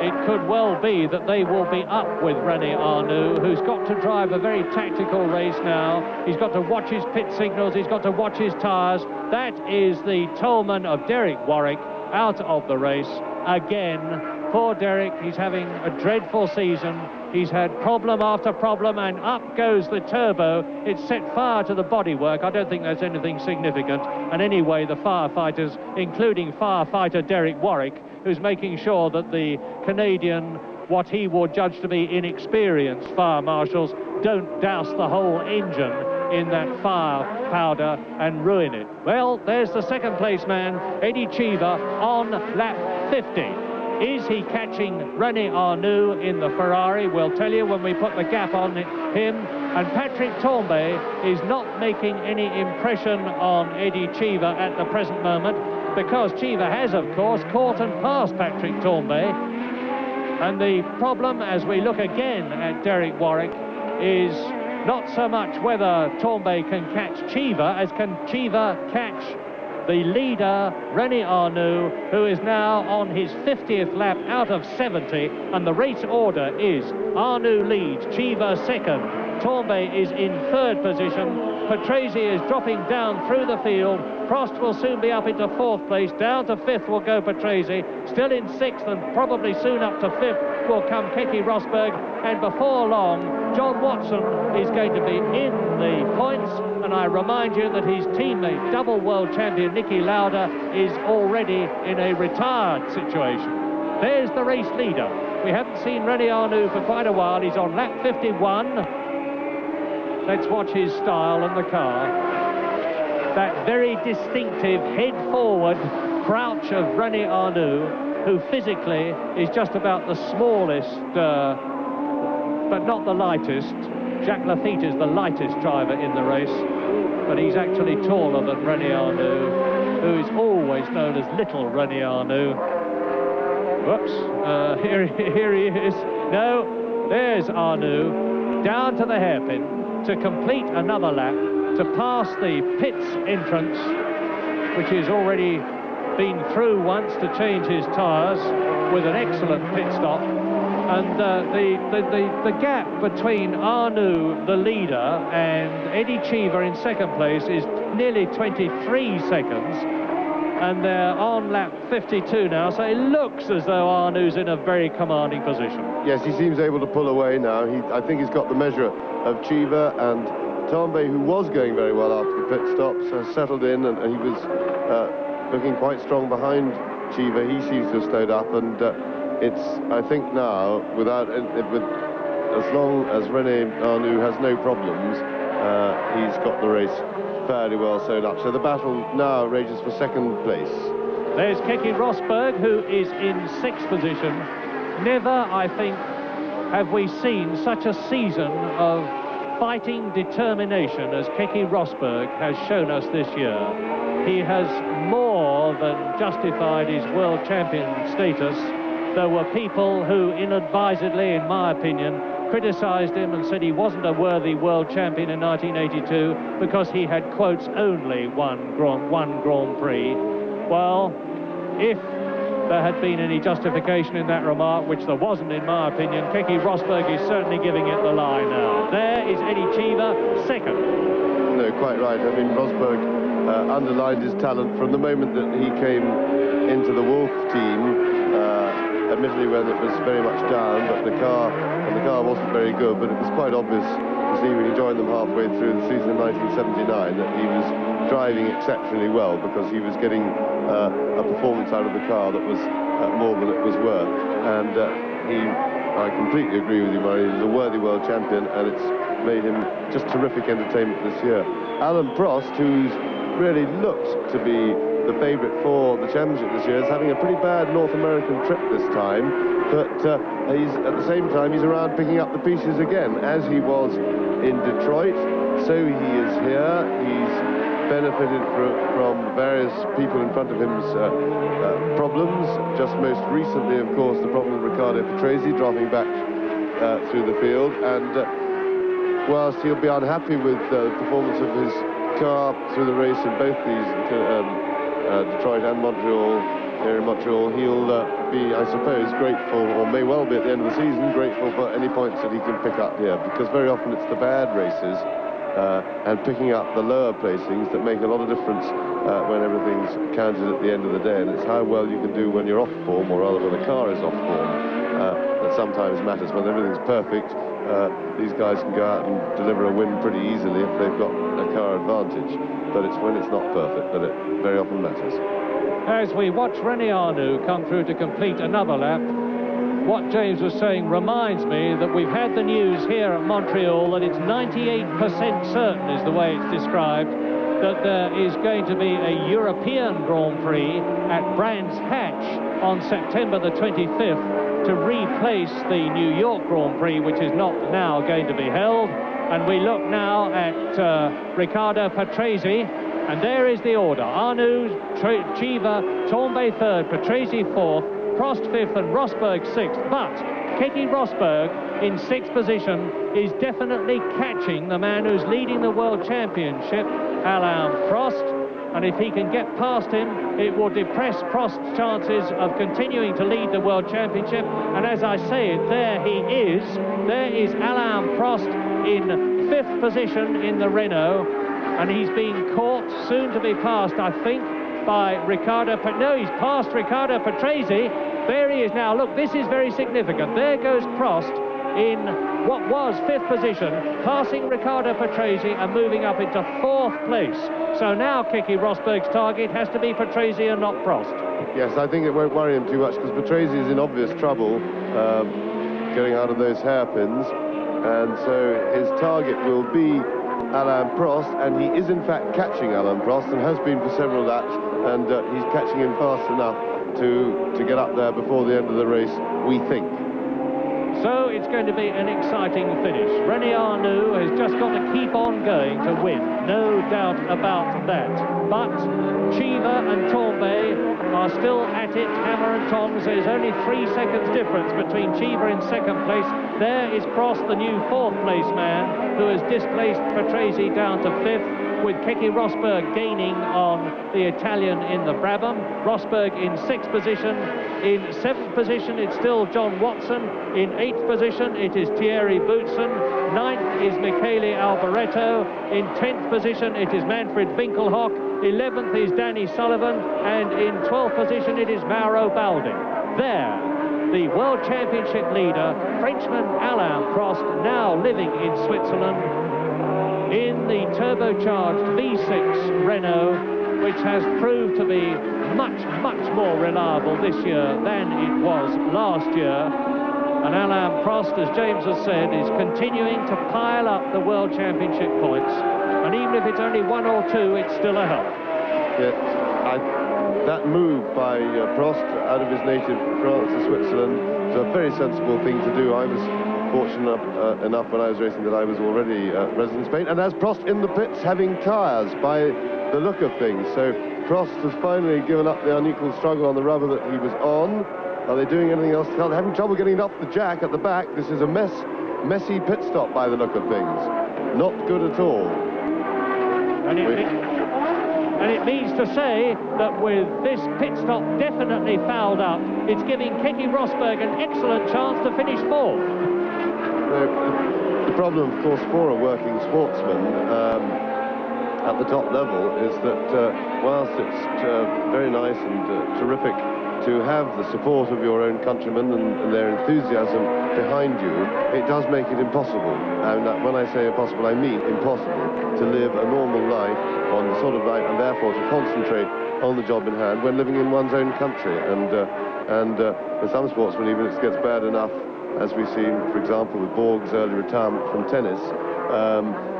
it could well be that they will be up with René Arnoux, who's got to drive a very tactical race now. He's got to watch his pit signals, he's got to watch his tyres. That is the Toleman of Derek Warwick out of the race again. Poor Derek, he's having a dreadful season. He's had problem after problem, and up goes the turbo. It's set fire to the bodywork. I don't think there's anything significant. And anyway, the firefighters, including firefighter Derek Warwick, who's making sure that the Canadian, what he would judge to be inexperienced fire marshals, don't douse the whole engine in that fire powder and ruin it. Well, there's the 2nd place man, Eddie Cheever, on lap 50. Is he catching René Arnoux in the Ferrari? We'll tell you when we put the gap on him. And Patrick Tambay is not making any impression on Eddie Cheever at the present moment, because Cheever has, of course, caught and passed Patrick Tambay. And the problem, as we look again at Derek Warwick, is not so much whether Tambay can catch Cheever as can Cheever catch the leader, René Arnoux, who is now on his 50th lap out of 70, and the race order is Arnoux leads, Cheever 2nd, Tambay is in 3rd position, Patrese is dropping down through the field, Prost will soon be up into 4th place. Down to 5th will go Patrese. Still in 6th, and probably soon up to 5th will come Keke Rosberg. And before long, John Watson is going to be in the points. And I remind you that his teammate, double world champion Niki Lauda, is already in a retired situation. There's the race leader. We haven't seen René Arnoux for quite a while. He's on lap 51. Let's watch his style and the car. That very distinctive head-forward crouch of René Arnoux, who physically is just about the smallest, but not the lightest. Jacques Lafitte is the lightest driver in the race, but he's actually taller than René Arnoux, who is always known as Little René Arnoux. Whoops, here he is. No, there's Arnoux, down to the hairpin to complete another lap, to pass the pits entrance, which has already been through once to change his tyres with an excellent pit stop. And the gap between Arnoux, the leader, and Eddie Cheever in 2nd place is nearly 23 seconds. And they're on lap 52 now, so it looks as though Arnoux's in a very commanding position. Yes, he seems able to pull away now. I think he's got the measure of Cheever, and Tambay, who was going very well after the pit stops, has settled in, and he was looking quite strong behind Cheever. He seems to have slowed up, and it's, I think now, as long as René Arnoux has no problems, he's got the race fairly well sewn up. So the battle now rages for 2nd place. There's Keke Rosberg, who is in 6th position. Never, I think, have we seen such a season of fighting determination as Keke Rosberg has shown us this year. He has more than justified his world champion status. There were people who inadvisedly, in my opinion, criticised him and said he wasn't a worthy world champion in 1982 because he had, quotes, only one Grand Prix. Well, if there had been any justification in that remark, which there wasn't in my opinion, Keke Rosberg is certainly giving it the lie now. There is Eddie Cheever, 2nd. No, quite right. I mean, Rosberg underlined his talent from the moment that he came into the Wolf team. Admittedly, when it was very much down, but the car wasn't very good, but it was quite obvious to see when he joined them halfway through the season in 1979 that he was driving exceptionally well, because he was getting a performance out of the car that was more than it was worth. And I completely agree with you, Murray. He's a worthy world champion, and it's made him just terrific entertainment this year. Alain Prost, who's really looked to be the favourite for the championship this year, is having a pretty bad North American trip this time, but he's at the same time he's around picking up the pieces again, as he was in Detroit. So he is here. He's benefited from various people in front of him's problems. Just most recently, of course, the problem with Riccardo Patrese dropping back through the field, and whilst he'll be unhappy with the performance of his car through the race in both these Detroit and Montreal, here in Montreal, he'll be, I suppose, grateful, or may well be at the end of the season, grateful for any points that he can pick up here, because very often it's the bad races and picking up the lower placings that make a lot of difference when everything's counted at the end of the day, and it's how well you can do when you're off form, or rather when the car is off form, that sometimes matters. When everything's perfect, these guys can go out and deliver a win pretty easily if they've got a car advantage, but it's when it's not perfect that it very often matters. As we watch René Arnoux come through to complete another lap, what James was saying reminds me that we've had the news here at Montreal that it's 98% certain, is the way it's described, that there is going to be a European Grand Prix at Brands Hatch on September the 25th to replace the New York Grand Prix, which is not now going to be held. And we look now at Riccardo Patrese, and there is the order. Arnoux, Cheever, Tambay 3rd, Patrese 4th, Prost 5th and Rosberg 6th. But Keke Rosberg in 6th position is definitely catching the man who's leading the World Championship, Alain Prost. And if he can get past him, it will depress Prost's chances of continuing to lead the World Championship. And as I say it, there he is. There is Alain Prost in 5th position in the Renault. and he's being caught, soon to be passed, I think, by Riccardo. But no, he's passed Riccardo Patrese. There he is now. Look, this is very significant. There goes Prost in what was 5th position, passing Riccardo Patrese and moving up into 4th place. So now Keke Rosberg's target has to be Patrese and not Prost. Yes, I think it won't worry him too much, because Patrese is in obvious trouble getting out of those hairpins, and so his target will be Alain Prost, and he is in fact catching Alain Prost and has been for several laps, and he's catching him fast enough to get up there before the end of the race, we think. So it's going to be an exciting finish. René Arnoux has just got to keep on going to win, no doubt about that. But Cheever and Tambay are still at it, hammer and tongs. There's only 3 seconds difference between Cheever in 2nd place. There is Prost, the new 4th place man, who has displaced Patrese down to 5th, with Keke Rosberg gaining on the Italian in the Brabham. Rosberg in 6th position. In 7th position, it's still John Watson. In 8th position, it is Thierry Boutsen. 9th is Michele Alboreto. In 10th position, it is Manfred Winkelhock. 11th is Danny Sullivan. And in 12th position, it is Mauro Baldi. There, the World Championship leader, Frenchman Alain Prost, now living in Switzerland in the turbocharged V6 Renault, which has proved to be much, much more reliable this year than it was last year. And Alain Prost, as James has said, is continuing to pile up the World Championship points. And even if it's only 1 or 2, it's still a help. Yeah, that move by Prost out of his native France to Switzerland is a very sensible thing to do. I was fortunate enough when I was racing that I was already resident in Spain, and as Prost in the pits having tyres by the look of things. So Prost has finally given up the unequal struggle on the rubber that he was on. Are they doing anything else? They're having trouble getting off the jack at the back. This is a messy pit stop by the look of things. Not good at all. And it means to say that with this pit stop definitely fouled up, it's giving Keke Rosberg an excellent chance to finish 4th. The problem, of course, for a working sportsman at the top level is that whilst it's very nice and terrific to have the support of your own countrymen and their enthusiasm behind you, it does make it impossible. And when I say impossible, I mean impossible to live a normal life on the sort of life, and therefore to concentrate on the job in hand when living in one's own country. And for some sportsmen, even it gets bad enough, as we've seen, for example, with Borg's early retirement from tennis.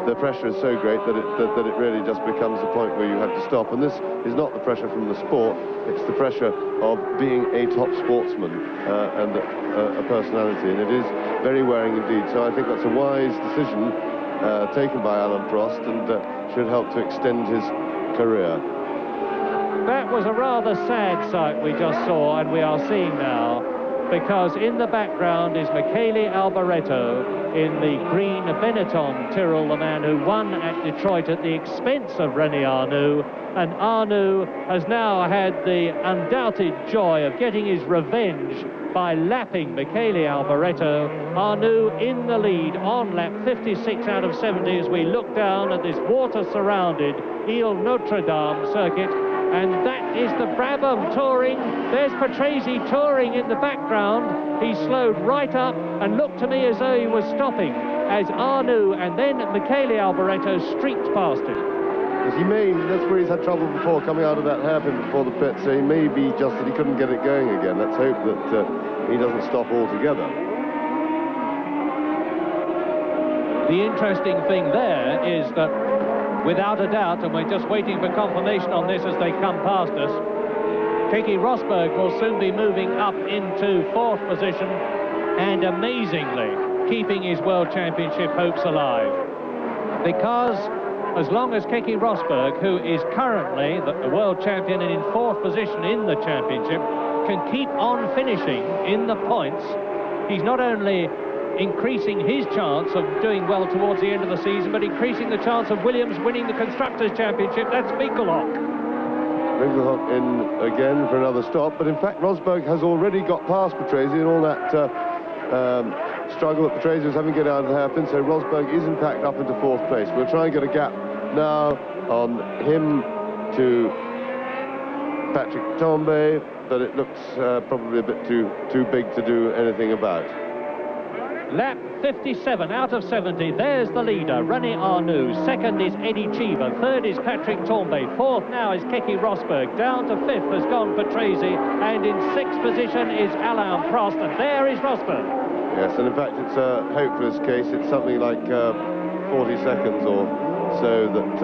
The pressure is so great that it really just becomes the point where you have to stop. And this is not the pressure from the sport, it's the pressure of being a top sportsman and a personality. And it is very wearing indeed. So I think that's a wise decision taken by Alain Prost, and should help to extend his career. That was a rather sad sight we just saw, and we are seeing now, because in the background is Michele Alboreto in the green Benetton Tyrrell, the man who won at Detroit at the expense of René Arnoux. And Arnoux has now had the undoubted joy of getting his revenge by lapping Michele Alboreto. Arnoux in the lead on lap 56 out of 70 as we look down at this water-surrounded Ile Notre Dame circuit. And that is the Brabham touring. There's Patrese touring in the background. He slowed right up and looked to me as though he was stopping as Arnoux and then Michele Alboreto streaked past him. That's where he's had trouble before, coming out of that hairpin before the pit, so he may be just that he couldn't get it going again. Let's hope that he doesn't stop altogether. The interesting thing there is that, without a doubt, and we're just waiting for confirmation on this as they come past us, Keke Rosberg will soon be moving up into 4th position and amazingly keeping his World Championship hopes alive. Because as long as Keke Rosberg, who is currently the world champion and in 4th position in the championship, can keep on finishing in the points, he's not only increasing his chance of doing well towards the end of the season, but increasing the chance of Williams winning the Constructors' Championship. That's Winkelhock. Winkelhock in again for another stop, but in fact Rosberg has already got past Patrese in all that struggle that Patrese was having to get out of the hairpin, so Rosberg is in fact up into 4th place. We'll try and get a gap now on him to Patrick Tambay, but it looks probably a bit too big to do anything about. Lap 57 out of 70. There's the leader, René Arnoux. Second is Eddie Cheever. Third is Patrick Tambay. Fourth now is Keke Rosberg. Down to fifth has gone Patrese. And in sixth position is Alain Prost. And there is Rosberg. Yes, and in fact it's a hopeless case. It's something like 40 seconds or so that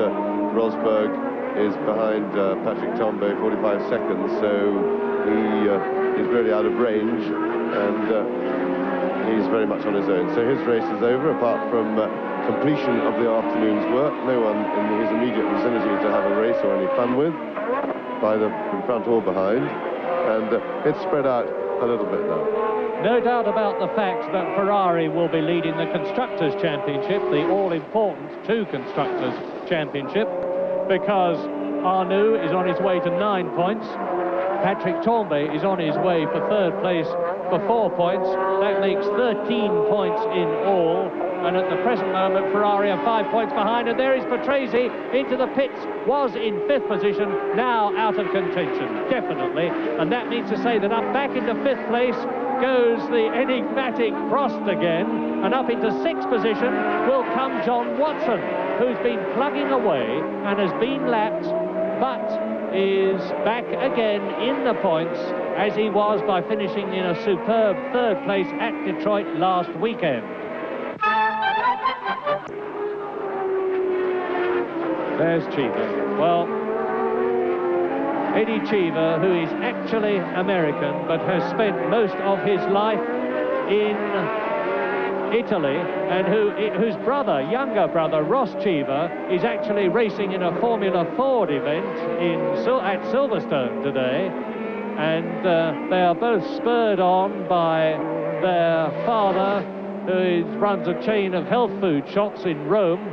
Rosberg is behind Patrick Tambay, 45 seconds. So he is really out of range, and he's very much on his own. So his race is over, apart from completion of the afternoon's work. No one in his immediate vicinity to have a race or any fun with, either in front or behind. And it's spread out a little bit now. No doubt about the fact that Ferrari will be leading the Constructors' Championship, the all-important two Constructors' Championship, because Arnoux is on his way to 9 points. Patrick Tambay is on his way for third place for 4 points. That makes 13 points in all. And at the present moment, Ferrari are 5 points behind. And there is Patrese into the pits, was in fifth position, now out of contention, definitely. And that means to say that up back into fifth place goes the enigmatic Prost again. And up into sixth position will come John Watson, who's been plugging away and has been lapped, but is back again in the points as he was by finishing in a superb third place at Detroit last weekend. There's Cheever. Well, Eddie Cheever, who is actually American but has spent most of his life in Italy, and whose brother, younger brother, Ross Cheever, is actually racing in a Formula Ford event at Silverstone today. And they are both spurred on by their father, who runs a chain of health food shops in Rome.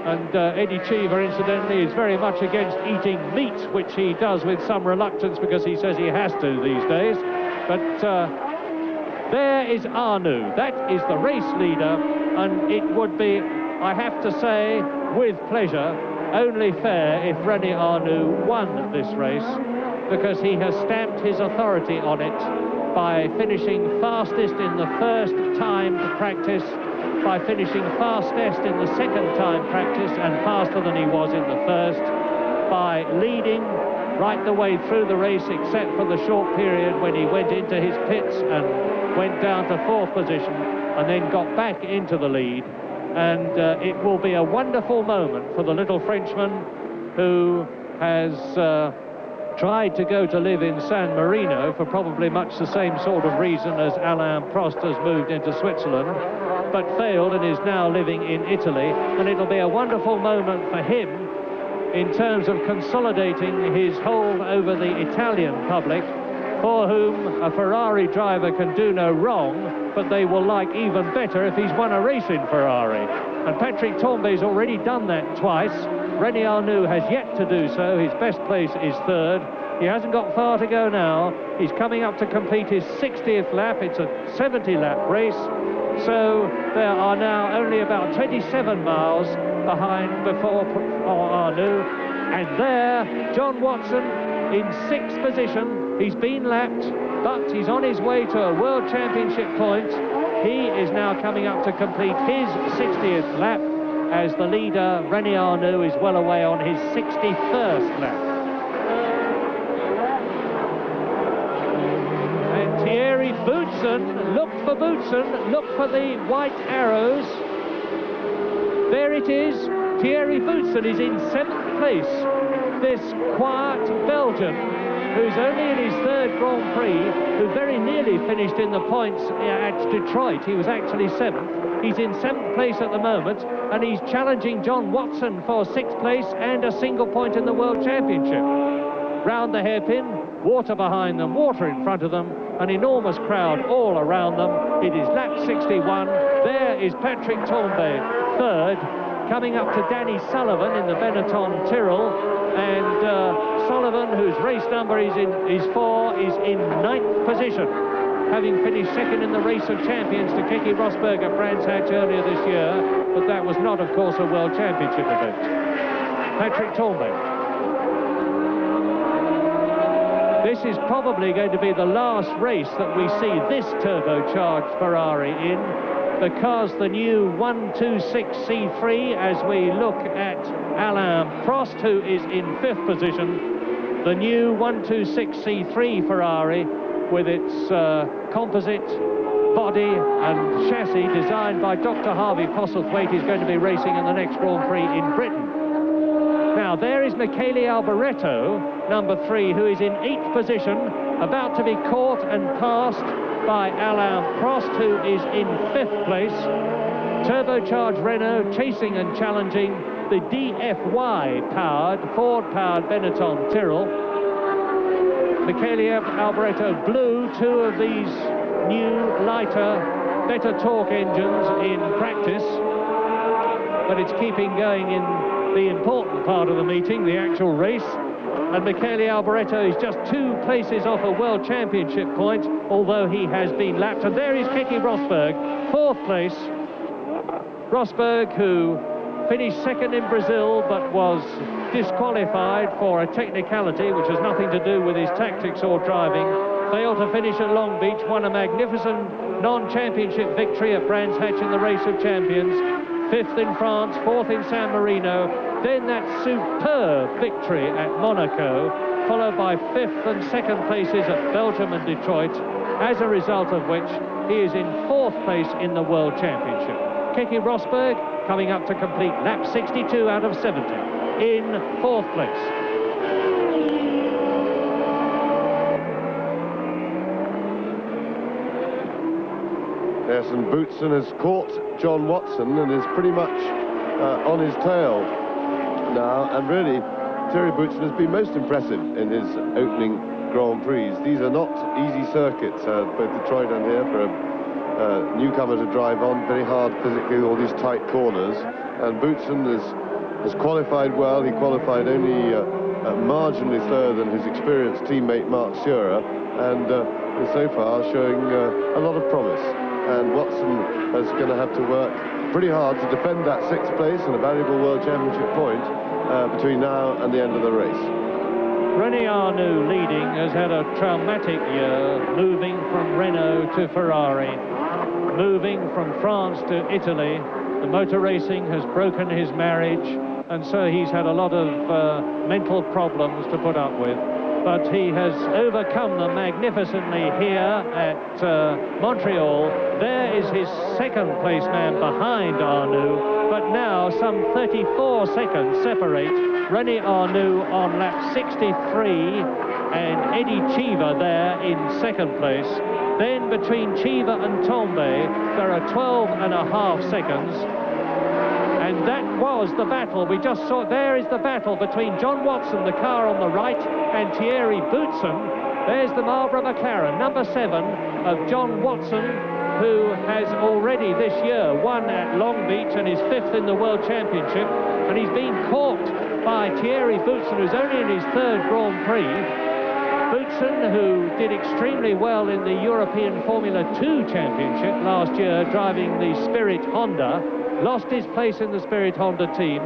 And Eddie Cheever, incidentally, is very much against eating meat, which he does with some reluctance because he says he has to these days. But there is Arnoux. That is the race leader, and it would be, I have to say, with pleasure, only fair if René Arnoux won this race, because he has stamped his authority on it by finishing fastest in the first timed practice, by finishing fastest in the second time practice and faster than he was in the first, by leading right the way through the race except for the short period when he went into his pits and went down to fourth position and then got back into the lead. And it will be a wonderful moment for the little Frenchman who has tried to go to live in San Marino for probably much the same sort of reason as Alain Prost has moved into Switzerland, but failed and is now living in Italy. And it'll be a wonderful moment for him in terms of consolidating his hold over the Italian public, for whom a Ferrari driver can do no wrong, but they will like even better if he's won a race in Ferrari. And Patrick Tambay's already done that twice. René Arnoux has yet to do so. His best place is third. He hasn't got far to go now. He's coming up to complete his 60th lap. It's a 70-lap race. So there are now only about 27 miles behind before Arnoux. And there, John Watson in sixth position. He's been lapped, but he's on his way to a World Championship point. He is now coming up to complete his 60th lap, as the leader, René Arnoux, is well away on his 61st lap. And Thierry Boutsen, look for Boutsen, look for the white arrows. There it is. Thierry Boutsen is in seventh place. This quiet Belgian, who's only in his third Grand Prix, who very nearly finished in the points at Detroit. He was actually seventh. He's in seventh place at the moment, and he's challenging John Watson for sixth place and a single point in the World Championship. Round the hairpin, water behind them, water in front of them, an enormous crowd all around them. It is lap 61. There is Patrick Tambay, third, coming up to Danny Sullivan in the Benetton Tyrrell, and Sullivan, whose race number is 4, is in ninth position, having finished second in the Race of Champions to Keke Rosberg at Brands Hatch earlier this year, but that was not, of course, a World Championship event. Patrick Tambay. This is probably going to be the last race that we see this turbocharged Ferrari in, because the new 126C3, as we look at Alain Prost, who is in 5th position, the new 126C3 Ferrari with its composite body and chassis designed by Dr. Harvey Postlethwaite is going to be racing in the next Grand Prix in Britain. Now, there is Michele Alboreto, number 3, who is in 8th position, about to be caught and passed by Alain Prost, who is in 5th place. Turbocharged Renault chasing and challenging the DFY-powered, Ford-powered Benetton Tyrrell. Michele Alboreto blew 2 of these new, lighter, better torque engines in practice, but it's keeping going in the important part of the meeting, the actual race. And Michele Alboreto is just 2 places off a World Championship point, although he has been lapped. And there is Keke Rosberg, 4th place. Rosberg, who finished 2nd in Brazil, but was disqualified for a technicality which has nothing to do with his tactics or driving. Failed to finish at Long Beach, won a magnificent non-championship victory at Brands Hatch in the Race of Champions. 5th in France, 4th in San Marino, then that superb victory at Monaco, followed by 5th and 2nd places at Belgium and Detroit, as a result of which he is in 4th place in the World Championship. Keke Rosberg coming up to complete lap 62 out of 70 in 4th place. Yes, and Boutsen has caught John Watson and is pretty much on his tail now. And really, Thierry Boutsen has been most impressive in his opening Grand Prix. These are not easy circuits, both Detroit and here, for a newcomer to drive on. Very hard physically, all these tight corners. And Boutsen has qualified well. He qualified only marginally slower than his experienced teammate Mark Surer, and is so far showing a lot of promise. And Watson is going to have to work pretty hard to defend that 6th place and a valuable World Championship point between now and the end of the race. René Arnoux leading has had a traumatic year, moving from Renault to Ferrari, moving from France to Italy. The motor racing has broken his marriage, and so he's had a lot of mental problems to put up with. But he has overcome them magnificently here at Montreal. There is his 2nd place man behind Arnoux, but now some 34 seconds separate René Arnoux on lap 63 and Eddie Cheever there in 2nd place. Then between Cheever and Tambay, there are 12.5 seconds. And that was the battle. We just saw, there is the battle between John Watson, the car on the right, and Thierry Boutsen. There's the Marlboro McLaren, number 7 of John Watson, who has already this year won at Long Beach and is 5th in the World Championship. And he's been caught by Thierry Boutsen, who's only in his 3rd Grand Prix. Boutsen, who did extremely well in the European Formula 2 Championship last year, driving the Spirit Honda, lost his place in the Spirit Honda team,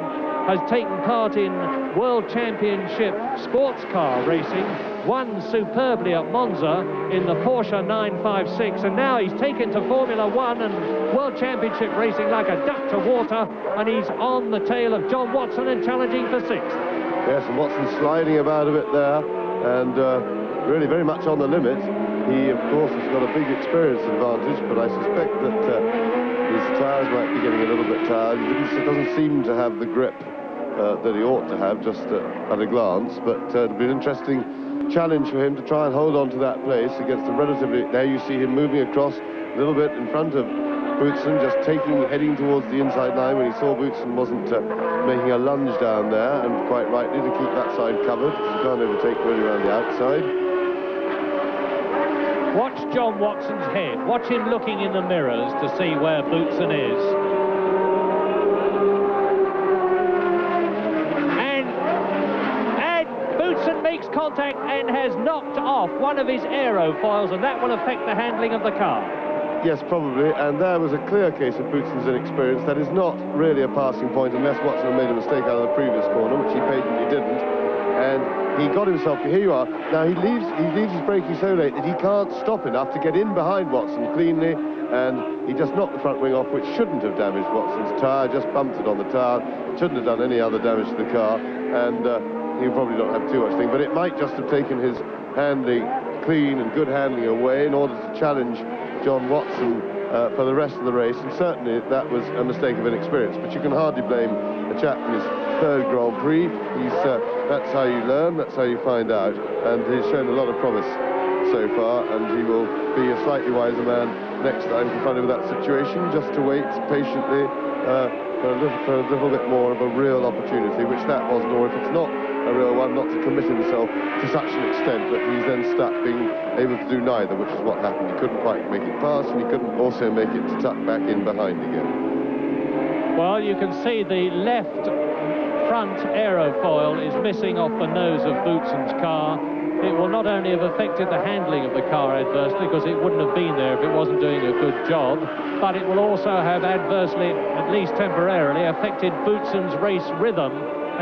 has taken part in World Championship sports car racing, won superbly at Monza in the Porsche 956, and now he's taken to Formula 1 and World Championship racing like a duck to water, and he's on the tail of John Watson and challenging for 6th. Yes, and Watson's sliding about a bit there, and really very much on the limit. He, of course, has got a big experience advantage, but I suspect that his tyres might be getting a little bit tired. He doesn't seem to have the grip that he ought to have, just at a glance, but it'll be an interesting challenge for him to try and hold on to that place against a relatively... There you see him moving across a little bit in front of Boutsen, just heading towards the inside line when he saw Boutsen wasn't making a lunge down there, and quite rightly to keep that side covered, because you can't overtake really around the outside. Watch John Watson's head. Watch him looking in the mirrors to see where Boutsen is. And Boutsen makes contact and has knocked off one of his aerofoils, and that will affect the handling of the car. Yes, probably, and there was a clear case of Bootson's inexperience. That is not really a passing point unless Watson had made a mistake out of the previous corner, which he patently didn't. And he got himself, here you are. Now he leaves his braking so late that he can't stop enough to get in behind Watson cleanly, and he just knocked the front wing off, which shouldn't have damaged Watson's tyre, just bumped it on the tyre. Shouldn't have done any other damage to the car, and he probably don't have too much thing, but it might just have taken his handling, clean and good handling away in order to challenge John Watson for the rest of the race, and certainly that was a mistake of inexperience. But you can hardly blame a chap in his third Grand Prix. That's how you learn, that's how you find out, and he's shown a lot of promise so far, and he will be a slightly wiser man next time confronted with that situation, just to wait patiently for a little bit more of a real opportunity, which that wasn't, or if it's not a real one, not to commit himself to such an extent that he's then stuck being able to do neither, which is what happened. He couldn't quite make it past, and he couldn't also make it to tuck back in behind again. Well, you can see the left front aerofoil is missing off the nose of Bootson's car. It will not only have affected the handling of the car adversely, because it wouldn't have been there if it wasn't doing a good job, but it will also have adversely, at least temporarily, affected Bootson's race rhythm.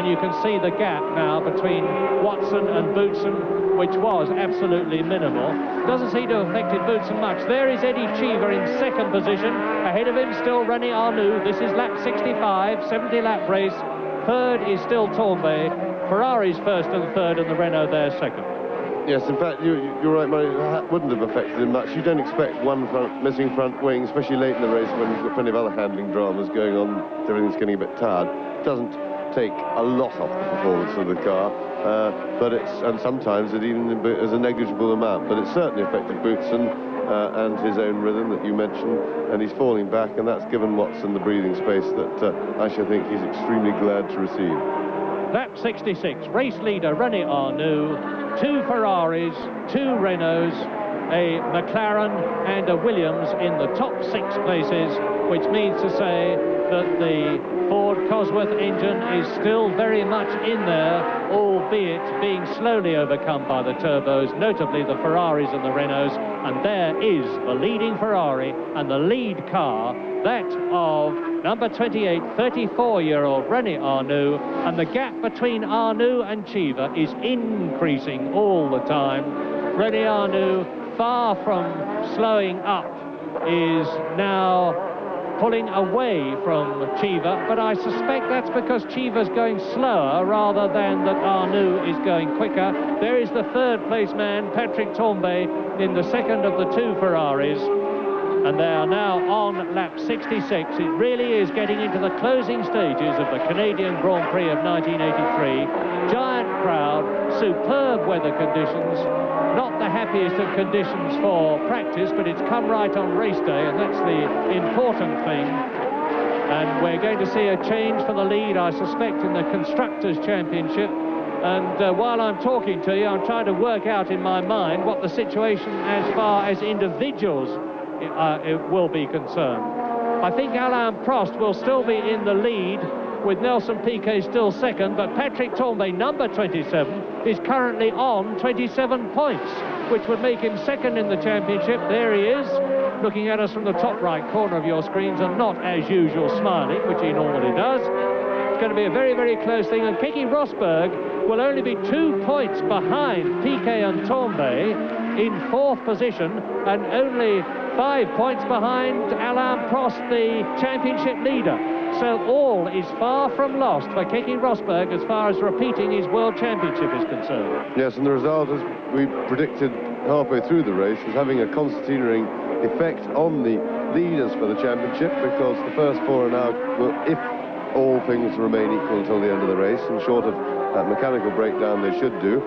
And you can see the gap now between Watson and Boutson, which was absolutely minimal. Doesn't seem to have affected Boutson much. There is Eddie Cheever in second position. Ahead of him still René Arnoux. This is lap 65, 70-lap race. Third is still Tournbay. Ferrari's first and third, and the Renault there second. Yes, in fact, you're right, Murray, that wouldn't have affected him much. You don't expect one missing front wing, especially late in the race when you've got plenty of other handling dramas going on. Everything's getting a bit tired. It doesn't take a lot off the performance of the car, and sometimes it even is a negligible amount, but it certainly affected Boutson and his own rhythm that you mentioned, and he's falling back, and that's given Watson the breathing space that I should think he's extremely glad to receive. Lap 66, race leader René Arnoux, 2 Ferraris, 2 Renaults, a McLaren and a Williams in the top 6 places, which means to say that the Ford Cosworth engine is still very much in there, albeit being slowly overcome by the turbos, notably the Ferraris and the Renaults, and there is the leading Ferrari and the lead car, that of number 28, 34-year-old René Arnoux, and the gap between Arnoux and Cheever is increasing all the time. René Arnoux, far from slowing up, is now pulling away from Cheever, but I suspect that's because Cheever's going slower rather than that Arnoux is going quicker. There is the third place man, Patrick Tournbay, in the second of the 2 Ferraris, and they are now on lap 66. It really is getting into the closing stages of the Canadian Grand Prix of 1983. Giant crowd, superb weather conditions, not the happiest of conditions for practice, but it's come right on race day, and that's the important thing. And we're going to see a change for the lead, I suspect, in the Constructors' Championship. And while I'm talking to you, I'm trying to work out in my mind what the situation as far as individuals it will be concerned. I think Alain Prost will still be in the lead, with Nelson Piquet still second, but Patrick Tournbay, number 27, is currently on 27 points, which would make him second in the championship. There he is, looking at us from the top right corner of your screens, and not, as usual, smiling, which he normally does. It's going to be a very, very close thing, and Keke Rosberg will only be 2 points behind Piquet and Tournbay in 4th position, and only 5 points behind Alain Prost, the championship leader. So all is far from lost for Keke Rosberg as far as repeating his World Championship is concerned. Yes, and the result, as we predicted halfway through the race, is having a concertinaing effect on the leaders for the championship, because the first 4 are now, well, if all things remain equal until the end of the race, and short of mechanical breakdown they should do,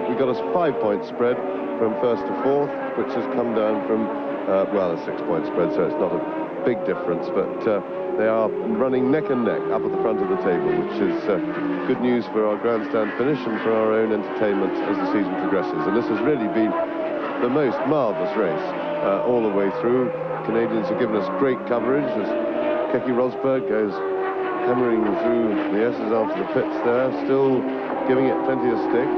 we've got a 5-point spread from 1st to 4th, which has come down from, well, a 6-point spread, so it's not a big difference, but they are running neck and neck up at the front of the table, which is good news for our grandstand finish and for our own entertainment as the season progresses. And this has really been the most marvellous race all the way through. Canadians have given us great coverage as Keke Rosberg goes hammering through the S's after the pits there, still giving it plenty of stick.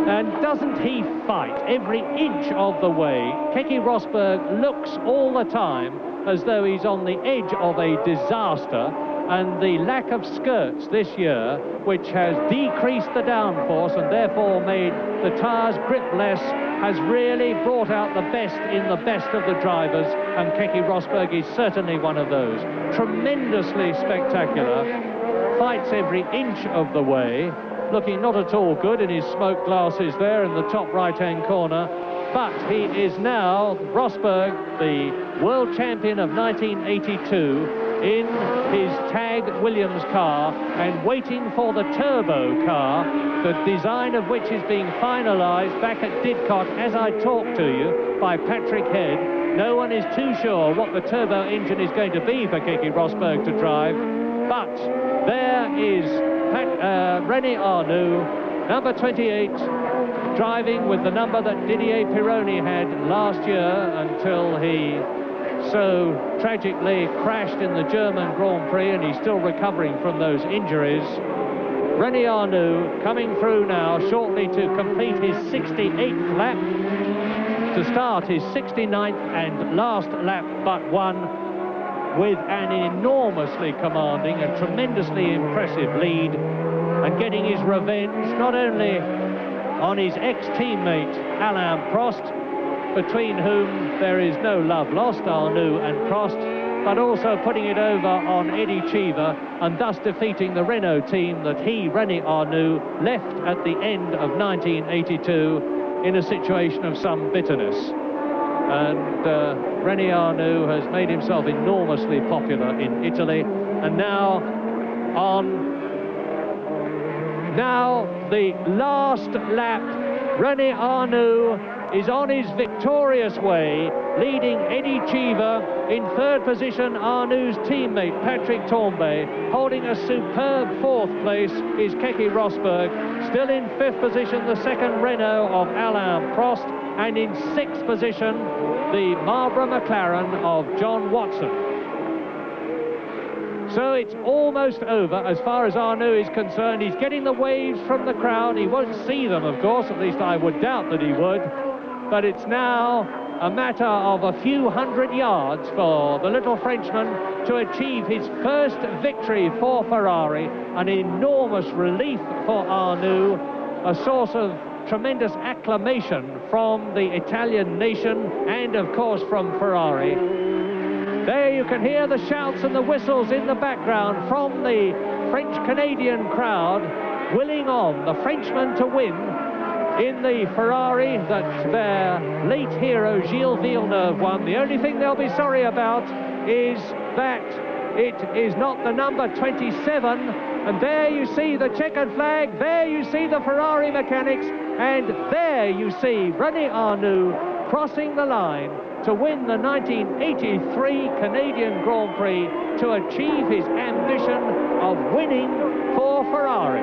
And doesn't he fight every inch of the way? Keke Rosberg looks all the time as though he's on the edge of a disaster, and the lack of skirts this year, which has decreased the downforce and therefore made the tyres grip less, has really brought out the best in the best of the drivers, and Keke Rosberg is certainly one of those. Tremendously spectacular, fights every inch of the way, looking not at all good in his smoke glasses there in the top right-hand corner. But he is now, Rosberg, the world champion of 1982, in his Tag Williams car and waiting for the turbo car, the design of which is being finalised back at Didcot as I talk to you by Patrick Head. No one is too sure what the turbo engine is going to be for Keke Rosberg to drive, but there is René Arnoux, number 28, driving with the number that Didier Pironi had last year until he so tragically crashed in the German Grand Prix, and he's still recovering from those injuries. René Arnoux coming through now shortly to complete his 68th lap, to start his 69th and last lap but one, with an enormously commanding and tremendously impressive lead, and getting his revenge not only on his ex-teammate Alain Prost, between whom there is no love lost, Arnoux and Prost, but also putting it over on Eddie Cheever, and thus defeating the Renault team that he, René Arnoux, left at the end of 1982 in a situation of some bitterness. And René Arnoux has made himself enormously popular in Italy, and now the last lap, René Arnoux is on his victorious way, leading Eddie Cheever. In third position, Arnoux's teammate Patrick Tambay. Holding a superb fourth place is Keke Rosberg. Still in fifth position, the second Renault of Alain Prost, and in sixth position, the Marlboro McLaren of John Watson. So it's almost over as far as Arnoux is concerned. He's getting the waves from the crowd. He won't see them, of course, at least I would doubt that he would. But it's now a matter of a few hundred yards for the little Frenchman to achieve his first victory for Ferrari. An enormous relief for Arnoux, a source of tremendous acclamation from the Italian nation and, of course, from Ferrari. There you can hear the shouts and the whistles in the background from the French-Canadian crowd, willing on the Frenchman to win in the Ferrari that their late hero Gilles Villeneuve won. The only thing they'll be sorry about is that it is not the number 27. And there you see the checkered flag, there you see the Ferrari mechanics, and there you see René Arnoux crossing the line to win the 1983 Canadian Grand Prix, to achieve his ambition of winning for Ferrari.